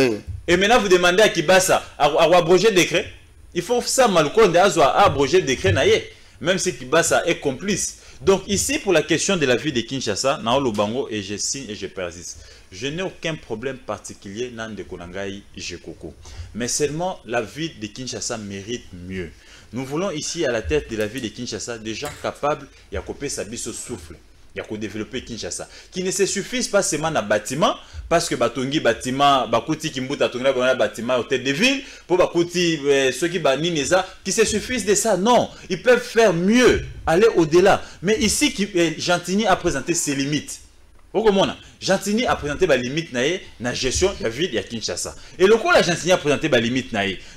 Et maintenant vous demandez à Kibasa à abroger le décret. Il faut ça Malukonde à abroger le décret naïe. Même si Kibasa est complice. Donc ici pour la question de la vie de Kinshasa, Naolo Bango et je signe et je persiste. Je n'ai aucun problème particulier dans de Konangai Jekoko. Mais seulement la vie de Kinshasa mérite mieux. Nous voulons ici à la tête de la ville de Kinshasa des gens capables de couper sa bise au souffle. Il y a qu'à développer Kinshasa. Qui ne se suffisent pas seulement dans bâtiment, parce que Batongi bâtiment, Bakouti Kimbuta Tonga bâtiment hôtel de ville, pour Bakouti ceux qui banineza, qui se suffisent de ça. Non, ils peuvent faire mieux, aller au-delà. Mais ici, Gentini a présenté ses limites. Gentini a présenté la limite dans la gestion de la ville de Kinshasa. Et le coup, la Gentini a présenté la limite.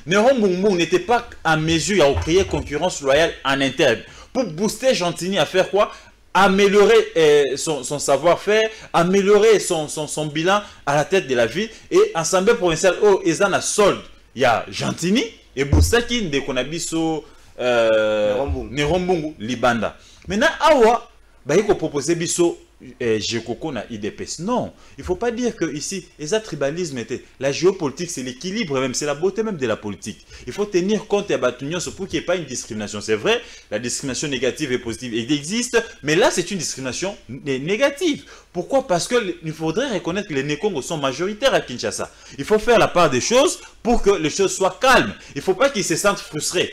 Néron Bongbong n'était pas en mesure de créer concurrence loyale en interne. Pour booster Gentini à faire quoi? Améliorer son savoir-faire, améliorer son bilan à la tête de la ville. Et Assemblée provinciale, ils en a solde. il y a Gentini et Boussaki de Konabiso Nerombungu Libanda. Maintenant awa ba yiko proposer biso Jekoko na IDPS. Non, il faut pas dire que ici les tribalisme était la géopolitique, c'est l'équilibre même, c'est la beauté même de la politique. Il faut tenir compte à Batunion pour qu'il n'y ait pas une discrimination. C'est vrai, la discrimination négative et positive existe, mais là c'est une discrimination négative. Pourquoi? Parce qu'il faudrait reconnaître que les Nékongos sont majoritaires à Kinshasa. Il faut faire la part des choses pour que les choses soient calmes. Il ne faut pas qu'ils se sentent frustrés.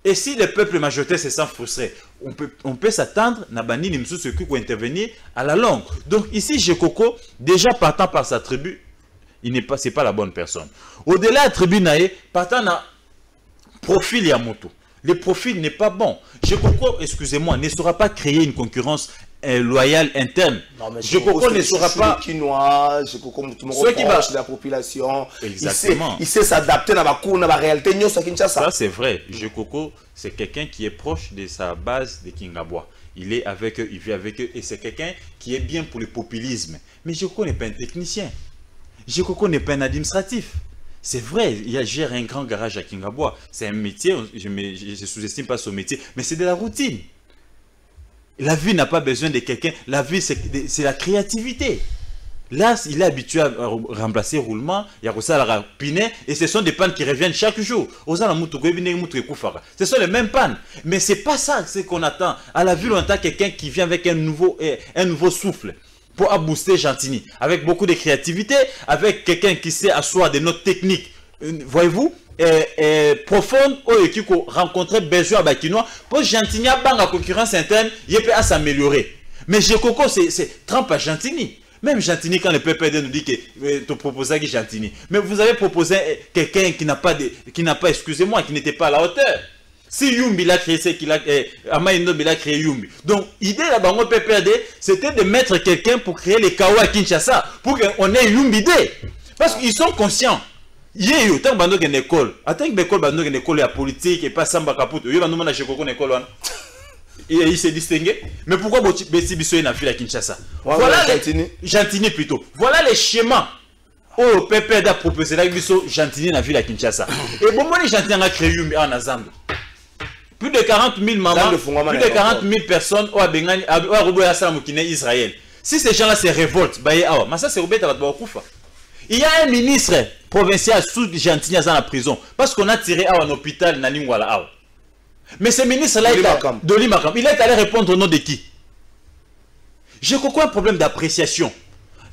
Et si le peuple majoritaire se sent frustré, on peut s'attendre à ceux qui vont intervenir à la longue. Donc ici, Jekoko, déjà partant par sa tribu, c'est pas la bonne personne. Au-delà de la tribu, partant à profil Yamoto. Le profil n'est pas bon. Jekoko, excusez-moi, ne saura pas créer une concurrence loyale interne. Jekoko ne saura pas. Jekoko qui va de la population. Exactement. Il sait s'adapter à la réalité. Ça c'est vrai. Jekoko, c'est quelqu'un qui est proche de sa base de Kingabwa. Il est avec eux, il vit avec eux, et c'est quelqu'un qui est bien pour le populisme. Mais Jekoko n'est pas un technicien. Jekoko n'est pas un administratif. C'est vrai, il gère un grand garage à Kingabwa. C'est un métier, je ne sous-estime pas son métier, mais c'est de la routine. La vie n'a pas besoin de quelqu'un. La vie, c'est la créativité. Là, il est habitué à remplacer roulement, il y a ça la pinet, et ce sont des pannes qui reviennent chaque jour. Ce sont les mêmes pannes. Mais ce n'est pas ça ce qu'on attend. À la ville, on attend quelqu'un qui vient avec un nouveau souffle pour booster Gentini. Avec beaucoup de créativité, avec quelqu'un qui sait asseoir des notes techniques. Voyez-vous, profonde qui rencontrer besoin à Bakinois pour Gentini à la concurrence interne, il peut s'améliorer. Mais Jekoko, c'est trempe à Gentini. Même Gentini, quand le PPD nous dit que tu proposais Gentini, mais vous avez proposé quelqu'un qui n'a pas, excusez-moi, qui n'était pas à la hauteur. Si Yumbi l'a créé, c'est qu'il a, Amaïno il a créé Yumbi. Donc, l'idée là-bas, au PPD, c'était de mettre quelqu'un pour créer les KO à Kinshasa, pour qu'on ait Yumbi D. Parce qu'ils sont conscients. Hier, tant que une école, attends que une école est politique et pas Samba Kaputo, il y a un Jekoko une école. Il s'est distingué. Mais pourquoi Bessi Bisso est à Kinshasa? Voilà Gentini plutôt. Voilà les schémas. Oh, PPD a proposé la Bisso Gentini dans la ville à Kinshasa. Et bon, moi, les Gentini ont créé un Azambo. Plus de 40 000 mamans, plus de 40 000 personnes au Abengani, au Roboya Salamokine, Israël. Si ces gens-là se révoltent, mais ça c'est Robert Tabatouakoufa. Il y a un ministre provincial sous Gentini dans la prison parce qu'on a tiré à un hôpital Naningwala. Mais ce ministre-là, il est allé répondre au nom de qui? J'ai quoi un problème d'appréciation?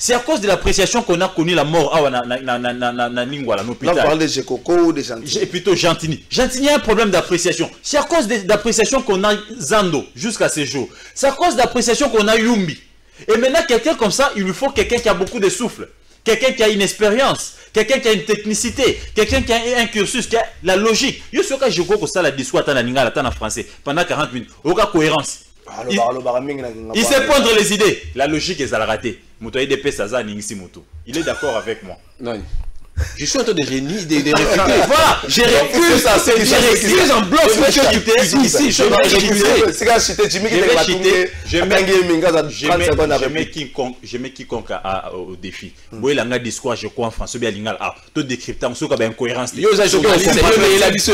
C'est à cause de l'appréciation qu'on a connu la mort à Naningwala, l'hôpital. On parle de Jekoko ou de Gentini? Plutôt Gentini. Gentini a un problème d'appréciation. C'est à cause d'appréciation qu'on a Zando jusqu'à ce jour. C'est à cause d'appréciation qu'on a Yumbi. Et maintenant, quelqu'un comme ça, il lui faut quelqu'un qui a beaucoup de souffle. Quelqu'un qui a une expérience, quelqu'un qui a une technicité, quelqu'un qui a un cursus, qui a la logique. Je sais que je crois que ça, la discours en français pendant 40 minutes. Aucun cohérence. Il sait prendre les idées. La logique est à la rater. Il est d'accord avec moi. Non. Je suis en train de réfuter. Voilà, j'ai réfute ça. C'est dire j'en bloque ce que tu ici. Je vais réfuter. C'est quand j'étais Jimmy qui était battu. Je mets quiconque au défi. Vous voyez la discours, je crois en français bien lingal. Ah, tout décrypter en sous comme incohérence. Yo ça journaliste, il a biso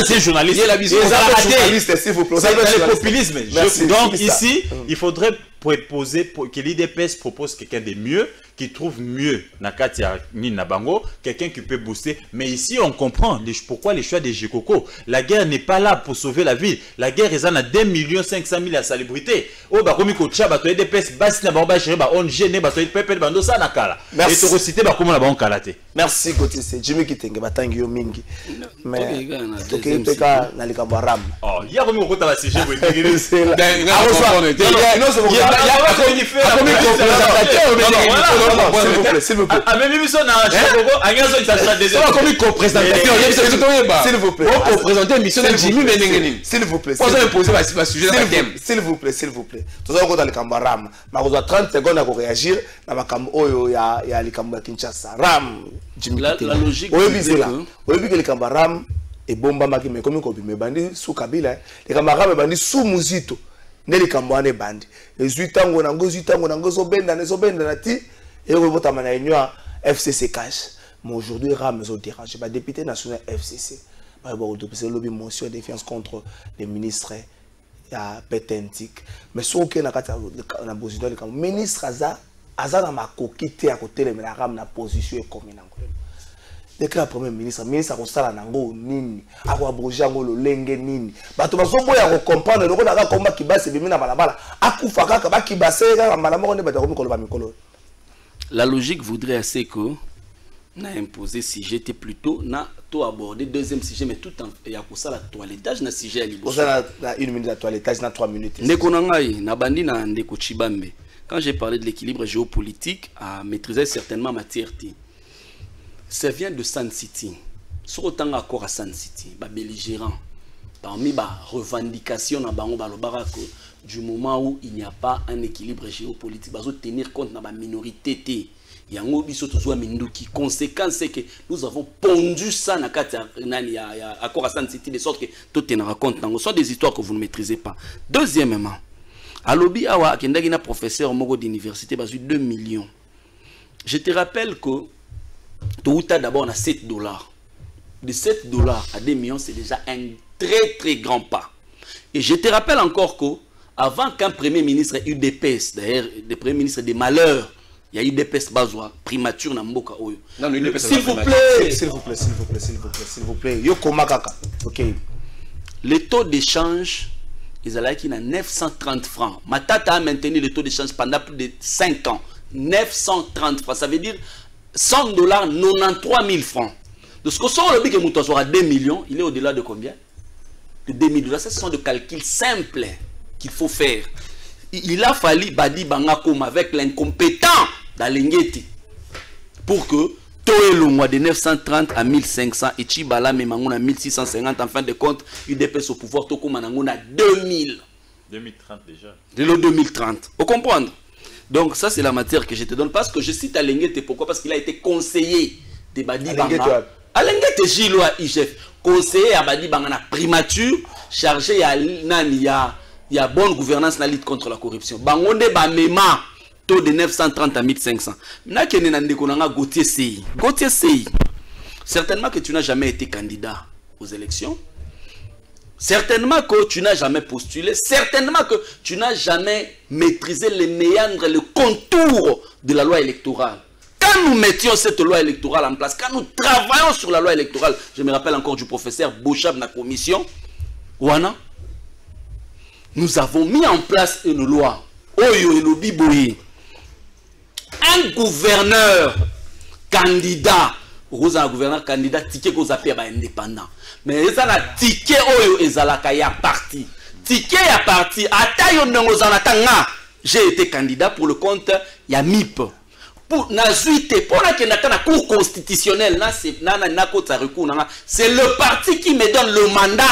c'est journaliste. S'il vous plaît. C'est le populisme. Donc ici, il faudrait proposer que l'IDPS propose quelqu'un de mieux, qui trouve mieux Nakatia Ninabango, quelqu'un qui peut booster. Mais ici, on comprend pourquoi les choix des Jekoko. La guerre n'est pas là pour sauver la ville. La guerre est à 2 500 000 à salubrité. Oh, bah, comme il y a des IDPS, on gêne, merci, Gauthier. C'est Jimmy qui t'ingue, Batangi Yomingi. Mais, Toké Peka, Nalikamba Ram. Oh, il y a comme un sujet. S'il vous plaît. S'il vous plaît. Tout ça, on a le Ram. On a 30 secondes à réagir. On a le Kinshasa. Ram. La logique. Oui, que le Ram est bomba maki, mais comme il bandi sous Kabila, le Ram est bandi sous Muzito. Neli Kambwane bandi. Les 8 ans, on a 8 ans, on a 8 ans, on a 8 ans, on a 8 ans, on a 8 ans, on a 8 ans, FCC cash. Mais aujourd'hui, RAM est dérangé. Le député national FCC, c'est lobby motion de défiance contre les ministres pétentique. Mais ce qui est le ministre Aza na makokite à côté de la RAM na position commune. Dès que le premier ministre a sala nango nini, a abroger ngolo lenge nini. Bato bazobo ya comprendre le na komba kibase bimina balabala. Akufa kaka ba kibase ka malamo ne bato ko ba mikolo. La logique voudrait assez que n'a imposé si j'étais plutôt na to aborder deuxième sujet mais tout en ya ko sala toilettage na sujet à libre. Vous avez une minute de toilettage na 3 minutes. Ndeko nangai na bandi na ndeko Chibambe. Quand j'ai parlé de l'équilibre géopolitique à maîtriser certainement ma TRT. Ça vient de Sun City. Sur autant accord à Sun City, bah belligérant. Parmi les revendications du moment où il n'y a pas un équilibre géopolitique, bah tenir compte de la minorité. Il y a un conséquence, c'est que nous avons pondu ça dans l'accord à Sun City de sorte que tout tenir compte. Ce sont des histoires que vous ne maîtrisez pas. Deuxièmement, à l'obbi awa kendagi na professeur mogo d'université basu 2 millions. Je te rappelle que tout d'abord on a $7. De $7 à 2 millions, c'est déjà un très très grand pas. Et je te rappelle encore que avant qu'un premier ministre ait eu des pestes, d'ailleurs des premiers ministres des malheurs, il y a eu des pestes bazois primature na mboka oyo. S'il vous plaît, s'il vous plaît, s'il vous plaît, s'il vous plaît, s'il vous plaît. Yo koma kaka. OK. Le taux d'échange ils allaient qui 930 francs. Ma tante a maintenu le taux d'échange pendant plus de 5 ans. 930 francs. Ça veut dire $100, 93 000 francs. De ce que sur le but que nous sera 2 millions, il est au-delà de combien? De 2 000 $. Ça, ce sont des calculs simples qu'il faut faire. Il a fallu Badi Bangakoum avec l'incompétent d'Alengeti pour que Toé le mois de 930 à 1500 et Chibala Memangona 1650 en fin de compte, UDPS au pouvoir Toko Manangona 2000. 2030 déjà. De l'an 2030. Vous comprenez? Donc ça c'est la matière que je te donne parce que je cite Alengete. Pourquoi? Parce qu'il a été conseiller de Badi Banga. Alengete Gilo à IGF. Conseiller à Badi Banga na primature, chargé à Nani, il y a bonne gouvernance dans la lutte contre la corruption. Bangonde Bamema. Taux de 930 à 1500. Gauthier CI. Gauthier CI. Certainement que tu n'as jamais été candidat aux élections. Certainement que tu n'as jamais postulé. Certainement que tu n'as jamais maîtrisé les méandres, le contour de la loi électorale. Quand nous mettions cette loi électorale en place, quand nous travaillons sur la loi électorale, je me rappelle encore du professeur Bouchab dans la commission, Ouana, nous avons mis en place une loi. Oyo et Lobiboyi. Un gouverneur candidat, vous un gouverneur candidat, ticket que vous appelez indépendant. Mais ça a ticket oyo ezalaka ya parti. Ticket ya parti. Atayo nongozanatanga. J'ai été candidat pour le compte ya MIP. Pour nazuite pour la kenaka cour constitutionnelle c'est le parti qui me donne le mandat.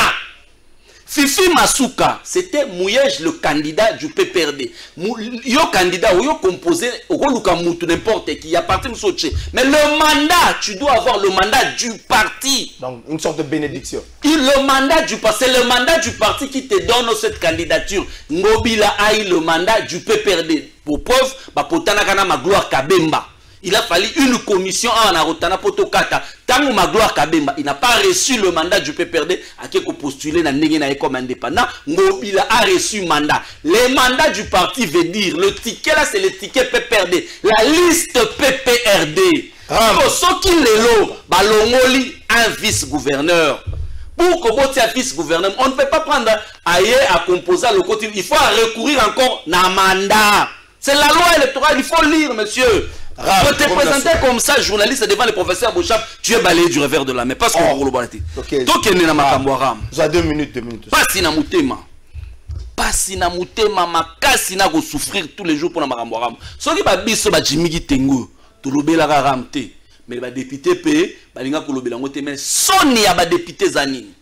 Fifi Masuka, c'était Mouyej le candidat du PPRD. Yo candidat, yo composé, n'importe qui, a parti de mais le mandat, tu dois avoir le mandat du parti. Donc, une sorte de bénédiction. Le mandat du parti, c'est le mandat du parti qui te donne cette candidature. Ngobila a eu le mandat du PPRD. Pour preuve, Potanakana Magloire Kabemba. Il a fallu une commission à Narotana Potokata. Tango Magloire Kabemba, il n'a pas reçu le mandat du PPRD à qui postuler dans Negena comme indépendant. Ngobila a reçu mandat. Les mandats du parti veut dire le ticket là c'est le ticket PPRD. La liste PPRD. Ce qui est là, balongoli un vice-gouverneur. Pour que vous soyez vice-gouverneur, on ne peut pas prendre ailleurs à composer le côté. Il faut recourir encore à un mandat. C'est la loi électorale, il faut lire, monsieur. Quand tu es présenté comme ça, journaliste devant le professeur Bouchab, tu es balayé du revers de la main. Parce que vous le donc il y a vous avez 2 minutes, 2 minutes. Pas si na mutema. Pas si na mutema, makasi na go souffrir tous les jours pour na makamboram. Ce qui va biso ba jimigi tengo, to lobela ramte. Mais ba député pe, ba linga ko lobela ngote mais soni ya ba député zanini.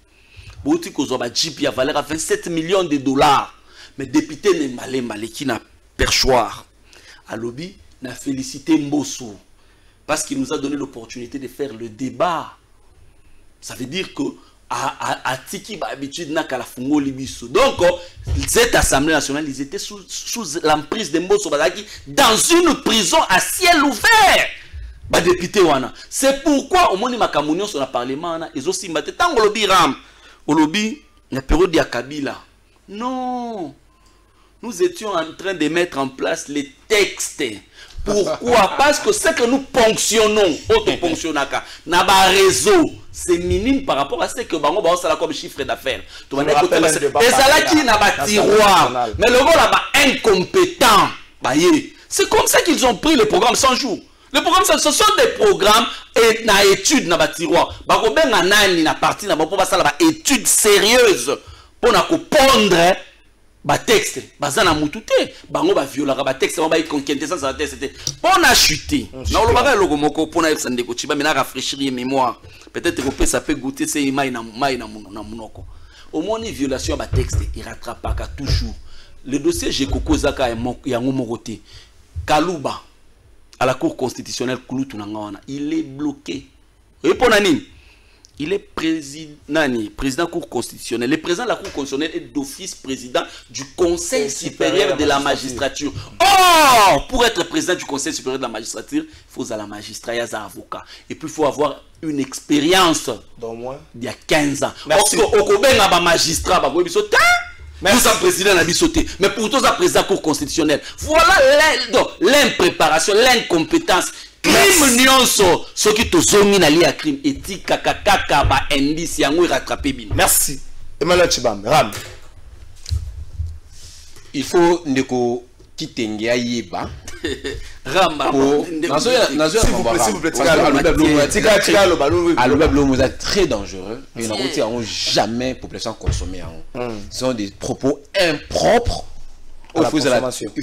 Bouti ko zo ba JP ya valeur à 27 millions de dollars. Mais député ne malé qui na perchoir. À lobby n'a félicité Mbosso parce qu'il nous a donné l'opportunité de faire le débat. Ça veut dire que à Tiki habitude n'a qu'à la fungo libiso. Donc cette assemblée nationale ils étaient sous l'emprise de Mbosso dans une prison à ciel ouvert. ba député wana. C'est pourquoi au moni makamunion sur le parlement na ezosi mbate tango lobby ram. Au lobby la période ya Kabila. Non. Nous étions en train de mettre en place les textes. Pourquoi? Parce que ce que nous ponctionnons, auto-ponctionnaka, n'a pas réseau, c'est minime par rapport à ce que Bango Bao Sala comme chiffre d'affaires. Et ça là qui n'a pas tiroir. Mais le gars là-bas incompétent. C'est comme ça qu'ils ont pris le programme 100 jours. Le programme, ce sont des programmes et na études na tiroir. Bango ben nani na partie na bon pour ça là études sérieuses pour na pondre. Ba texte bazana mutute bango ba viola ba texte ba conquête ça c'était on a chuté na lo baga logo moko pona efsande ko chiba mena rafraîchir mémoire peut-être que ça peut goûter c'est mai na munoko au moins une violation ba texte il rattrape pas toujours le dossier Jekoko Zaka yango mokoté Kaluba à la cour constitutionnelle Kulutu nangana il est bloqué et pona nini. Il est président de la Cour constitutionnelle. Le président de la Cour constitutionnelle est d'office président du Conseil supérieur de la magistrature. Oh, pour être président du Conseil supérieur de la magistrature, il faut avoir la magistrat et avocat. Et puis il faut avoir une expérience d'il y a 15 ans. Parce que magistrat, nous sommes président de la mais pour tous les présidents de la Cour constitutionnelle. Voilà l'impréparation, l'incompétence. Crime nyonso ce qui te zongi na liya crime éthique kaka ba indice yango rattraper bin. Merci. Emmanuel Chibam, Ram. Il faut ndeko kitenge ayeba. Ramba. S'il vous plaît, vous êtes très dangereux. Et nous jamais population consommer. Ce sont des propos impropres. Il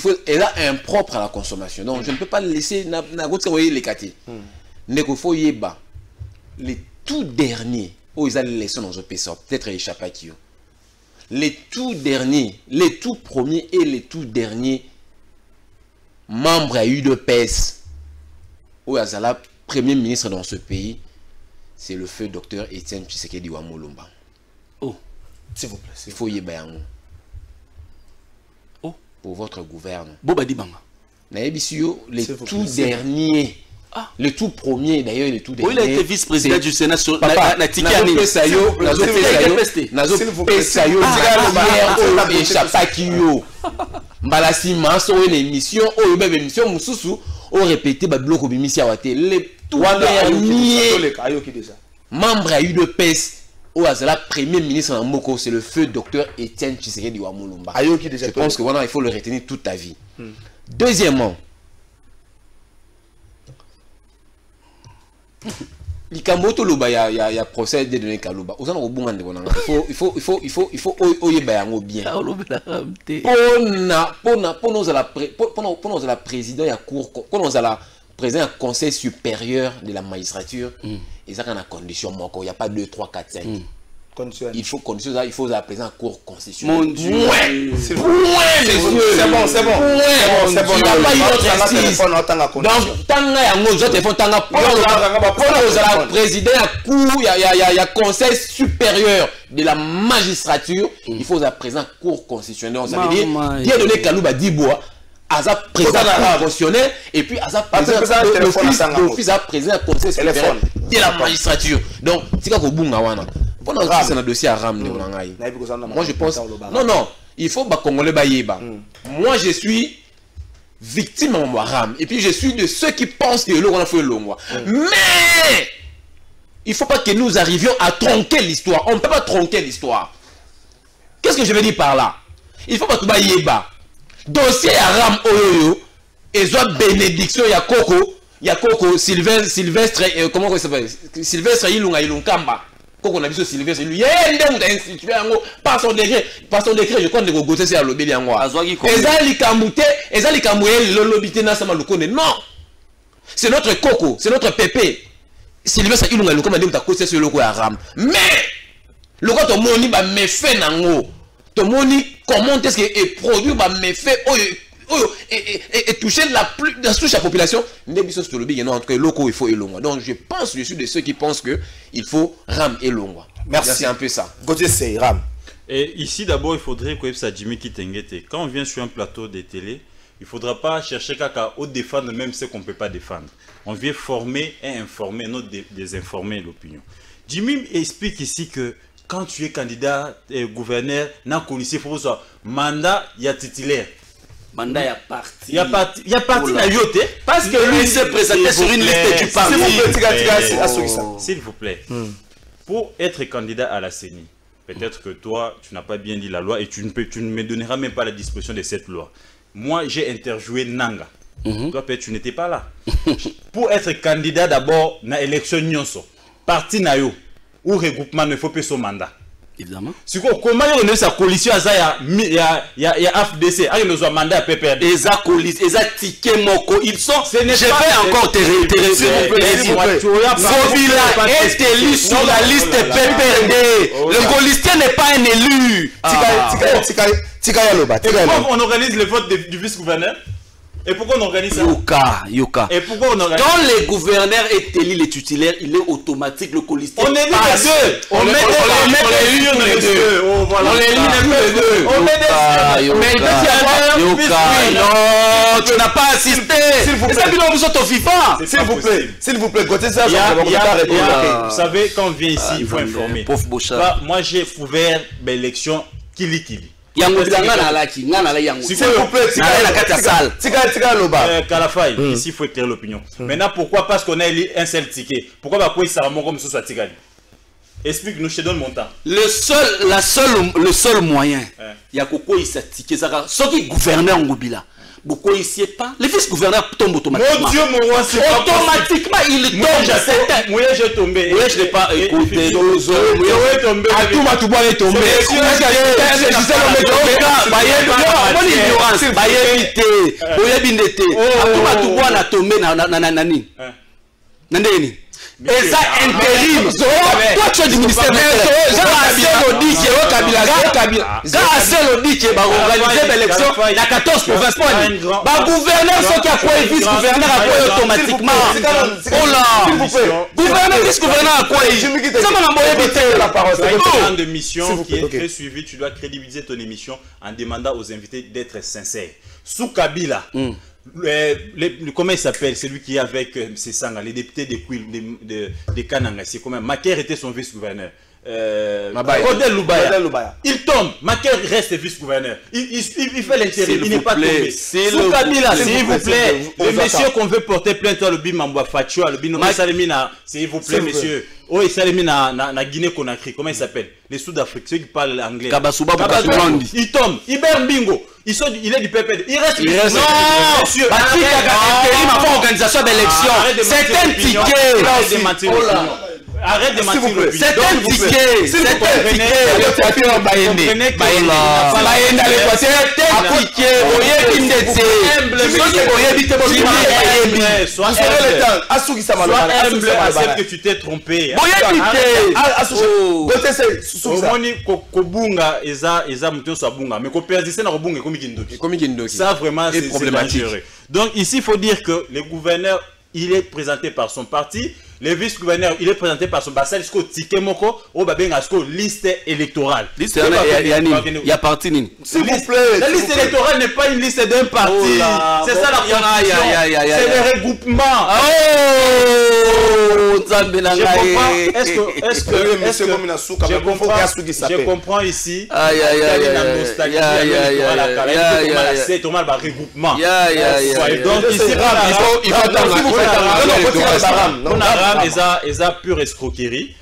faut impropre à la consommation. Donc je ne peux pas laisser les quartiers. Il faut yeba les tout derniers où ils allaient laisser dans le pays, peut-être échappé à qui. Les tout derniers, les tout premiers et les tout derniers membres à UDPS où ils allaient premier ministre dans ce pays, c'est le feu docteur Etienne Tshisekedi Wamolumba. Oh, s'il vous plaît, il faut yeba yango. Pour votre gouvernement. Bobadi Banga. Les tout derniers. Ah. Les tout premiers, d'ailleurs, les tout derniers. Oui, il a été vice-président du Sénat sur la Tikani. Les tout derniers membres à UDPS. Ouazala, premier ministre en Moko, c'est le feu docteur Etienne Tshisekedi Wamolumba. Je pense que voilà, il faut le retenir toute ta vie. Deuxièmement, il y a procès de donner Kaluba. Il faut oyebayango bien. Pour nous à la président il y a cour, pour nous à la président du conseil supérieur de la magistrature. Et ça, il y a une condition, il n'y a pas 2, 3, 4, 5. Il faut condition, il faut la présence en cour constitutionnelle. Mon Dieu! C'est bon. Il n'y a pas eu d'autre assise. Donc, tant que président il y a conseil supérieur de la magistrature, il faut la présence en cour constitutionnelle. Ça veut dire, il y a donné Kalouba Dibois. Aza président constitutionnel et puis Aza président l'office à président conseil supérieur de la magistrature. Donc c'est quoi bunga wana pendant que c'est un dossier à Ram moi je pense non il faut ba congolais ba yeba. Moi je suis victime en Ram et puis je suis de ceux qui pensent que l'on a fait l'ongwa. Mais il ne faut pas que nous arrivions à tronquer l'histoire. On ne peut pas tronquer l'histoire. Qu'est-ce que je veux dire par là? Il faut pas que ba yeba dossier à Ram Oyoyo et soit bénédiction ya Koko Sylvestre comment ça s'appelle Sylvestre Ilunkamba Koko na biso Sylvestre lui yende muta institué yango par son décret je compte de gogoter c'est à lobby yango ezali kamute le lobby na sama lukone non c'est notre Koko c'est notre pépé Sylvestre Ilunkamba ndi muta koser sur le ko ya Ram mais le ko to moni ba me fait nango to moni comment est-ce que est produit ba méfait et toucher la touche à la population en tout cas locaux il faut Elongwa. Donc je pense je suis de ceux qui pensent que il faut Ram Elongwa. Merci, c'est un peu ça. Côté c'est Ram. Et ici d'abord il faudrait que ça Jimmy Kitengete quand on vient sur un plateau de télé il ne faudra pas chercher qu'à défendre même ce qu'on ne peut pas défendre. On vient former et informer, non désinformer l'opinion. Jimmy explique ici que quand tu es candidat et gouverneur, il faut que mandat, il y a titulaire. Mandat, il y a parti. Il y a parti dans yote. Parce que lui, il s'est présenté sur une liste du parti. S'il vous plaît, pour être candidat à la CENI, peut-être que toi, tu n'as pas bien dit la loi et tu ne me donneras même pas la disposition de cette loi. Moi, j'ai interviewé Nanga. Toi, peut-être tu n'étais pas là. Pour être candidat d'abord dans l'élection Nyonso, parti Nayo, ou regroupement, ne faut pas son mandat. Évidemment. Si comment on a sa coalition, il y a AFDC, il y a un mandat à PPRD. Les coalitions, les tickets moko, ils sont. Je vais encore te Fobila est élu sur la liste PPRD. Le coalistion n'est pas un élu. Et pourquoi on organise le vote du vice-gouverneur? Et pourquoi on organise ça? Yoka. Et pourquoi on organise? Quand le gouverneur est élu, les titulaires, il est automatique, le coalistion. On élit les deux. On met les deux. On élit les deux. On met les deux. Mais non, tu n'as pas assisté. S'il vous plaît, côté ça, vous savez, quand on vient ici, il faut informer. Moi, j'ai couvert l'élection Kili. S'il vous plaît, Kalafay, ici il faut éclairer l'opinion. Maintenant, pourquoi? Parce qu'on a élu un seul ticket. Pourquoi ça va comme ce soit Tigali? Explique-nous, je te donne mon temps. Le seul moyen, il y a Koko il s'est ticket. Ce qui est gouverneur Ngobila. Beaucoup ici est pas. Le vice-gouverneur tombe automatiquement. Mon Dieu, mon roi, c'est pas automatiquement, il tombe. Moi, j'ai tombé. Moi, je n'ai pas écouté. Moi, j'ai tombé. À tout, ma tout bon est tombé. Et ça intérim. Toi tu es du ministère de l'élection. Il y a 14 provinces. Gouverneur, ceux qui a quoi vice-gouverneur a quoi automatiquement. Oh là. Gouverneur, vice-gouverneur a quoi. C'est un plan de mission qui est très suivi. Tu dois crédibiliser ton émission en demandant aux invités d'être sincères. Sous Kabila. Comment il s'appelle, celui qui est avec Sanga, les députés de Kananga, c'est comment Maker était son vice-gouverneur. Odel Loubaya. Il tombe, Maker reste vice-gouverneur. Il fait l'intérim, il n'est pas tombé. Sous Kabila, s'il vous plaît, les messieurs qu'on veut porter plainte à Lobimamba Fatua, Lobimamba Salemina, s'il vous plaît, messieurs. Oh, il s'est mis na Guinée-Conakry, comment il s'appelle? Les Sud-Africains, ceux qui parlent anglais. Il tombe, Iber Bingo. Il est du PPD. Il reste. Non, monsieur. Organisation d'élection. C'est un ticket. Arrête de mentir. C'est un ticket. C'est un ticket. Sois humble, accepte que tu t'es trompé. Ça vraiment c'est problématique. Donc ici il faut dire que le gouverneur il est présenté par son parti. Le vice-gouverneur, il est présenté par son bassal jusqu'au ticket moko au babengasko liste électorale. Liste il y a parti nini. S'il vous plaît. La liste électorale n'est pas une liste d'un parti. C'est ça la constitution. C'est le regroupement. Je comprends ici. Donc ici Eza pure escroquerie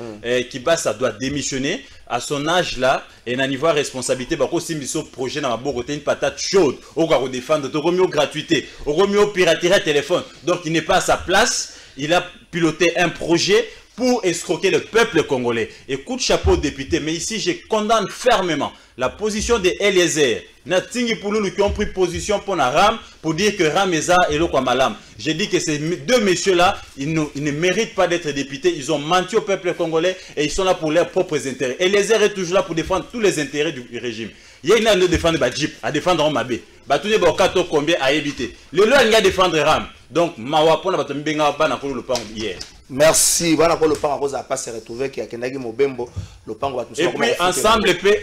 qui ça doit démissionner à son âge là et n'a niveau responsabilité bah aussi mis au projet dans ma bourre une patate chaude au gars défendre au remis gratuité au remis piraterie à téléphone donc il n'est pas à sa place. Il a piloté un projet pour escroquer le peuple congolais. Écoute, chapeau député, mais ici je condamne fermement la position de Eliezer. Natingi pour nous qui ont pris position pour la RAM pour dire que Rameza est le Kwamalam. J'ai dit que ces deux messieurs-là, ils ne méritent pas d'être députés. Ils ont menti au peuple congolais et ils sont là pour leurs propres intérêts. Eliezer est toujours là pour défendre tous les intérêts du régime. Il y a une année de défendre Bajip, à défendre Romabé. Batouné Bokato combien à éviter. Le loi il y a défendre Ram. Donc mawa pona bato mbenga bana ko le pango hier. Merci. Voilà pour le pango rosa pas se retrouver qui a kendaki mobembo le pango bato. Et puis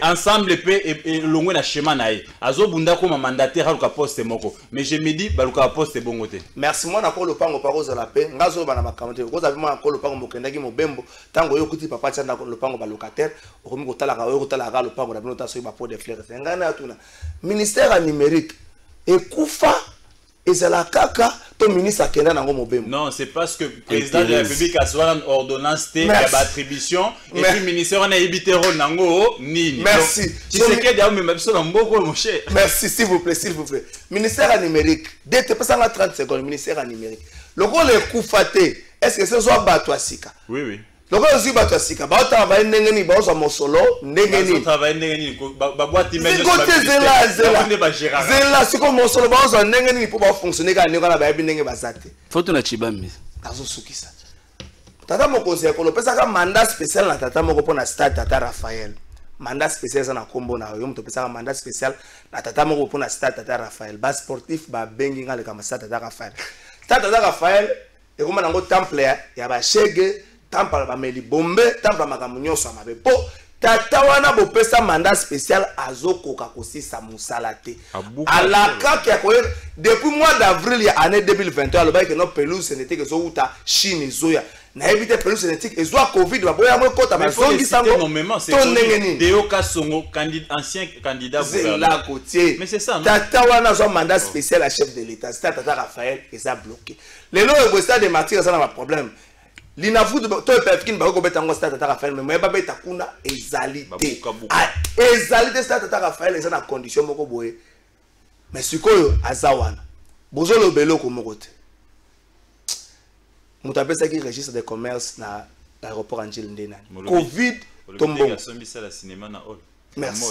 ensemble et longwe na schéma nae. Azo bunda ko mandataire aluka poste moko. Mais je me dis baluka poste bongote. Merci moi na ko le pango pa rosa la paix. Ngazo bana makamate. Ko za bima ko le pango mokendaki mobembo tango yo kuti papa tshanda le pango ba locataire. Okomi ko tala ka yo ko tala ka le pango na bino ta so ba pot de fleurs. Ngana tuna. Ministère numérique ekufa ezala kaka to ministre akenda nango mobembo. Non, c'est parce que président de la République a soit une ordonnance té ya attribution et puis ministère on a évité rôle nango nini. Merci. Tu sais que d'ailleurs même ça dans beaucoup mon cher. Merci s'il vous plaît, s'il vous plaît. Ministère numérique, dès que ça 30 secondes ministère numérique. Le rôle ekufa té, est-ce que c'est soit bato asika? Oui oui. Loko ozi bato asika ba travailler ndenge ni ba oza mosolo ndenge ni travailler ndenge ni ba boîte email zela siko mosolo ba oza ndenge ni pour ba fonctionner ka ndenge na ba yebi ndenge bazate photo na chibami azo sukisa tata mokonzi ya kolopesa ka mandat spécial na tata moko pona stade tata Raphaël mandat spécial ça na kombo na yo mto pesa ka mandat spécial na tata moko pona stade tata Raphaël ba sportif ba bengi ngale ka stade tata Raphaël stade tata Raphaël e koma nango temple ya ba shege temple ba meli bombe temple makambo nyonso amabe po tata wana bopesa mandat spécial azokoka kosisa musala te alaka ki akoye depuis mois d'avril ya année 2021 alobaki que no pelouse synthétique ezouta Chine ezoya na éviter pelouse synthétique ezwa covid baboya mo kota bazongi sango to ndenge nini Deo Kasongo ancien candidat gouverneur mais c'est ça non tata wana zo mandat spécial à chef de l'état c'est tata Raphaël eza bloqué lelo e stade de martyrs ça na problème l'inafu to pefkin ba ko betango stade tata Raphaël mais ba beta kuna ezalité ezalité stade tata Raphaël eza na condition moko boye mais sikoyo azawana bozolo beloko moko te mutapesa ki registre de commerce na aéroport Angel Ndena covid tombo la cinéma na hall merci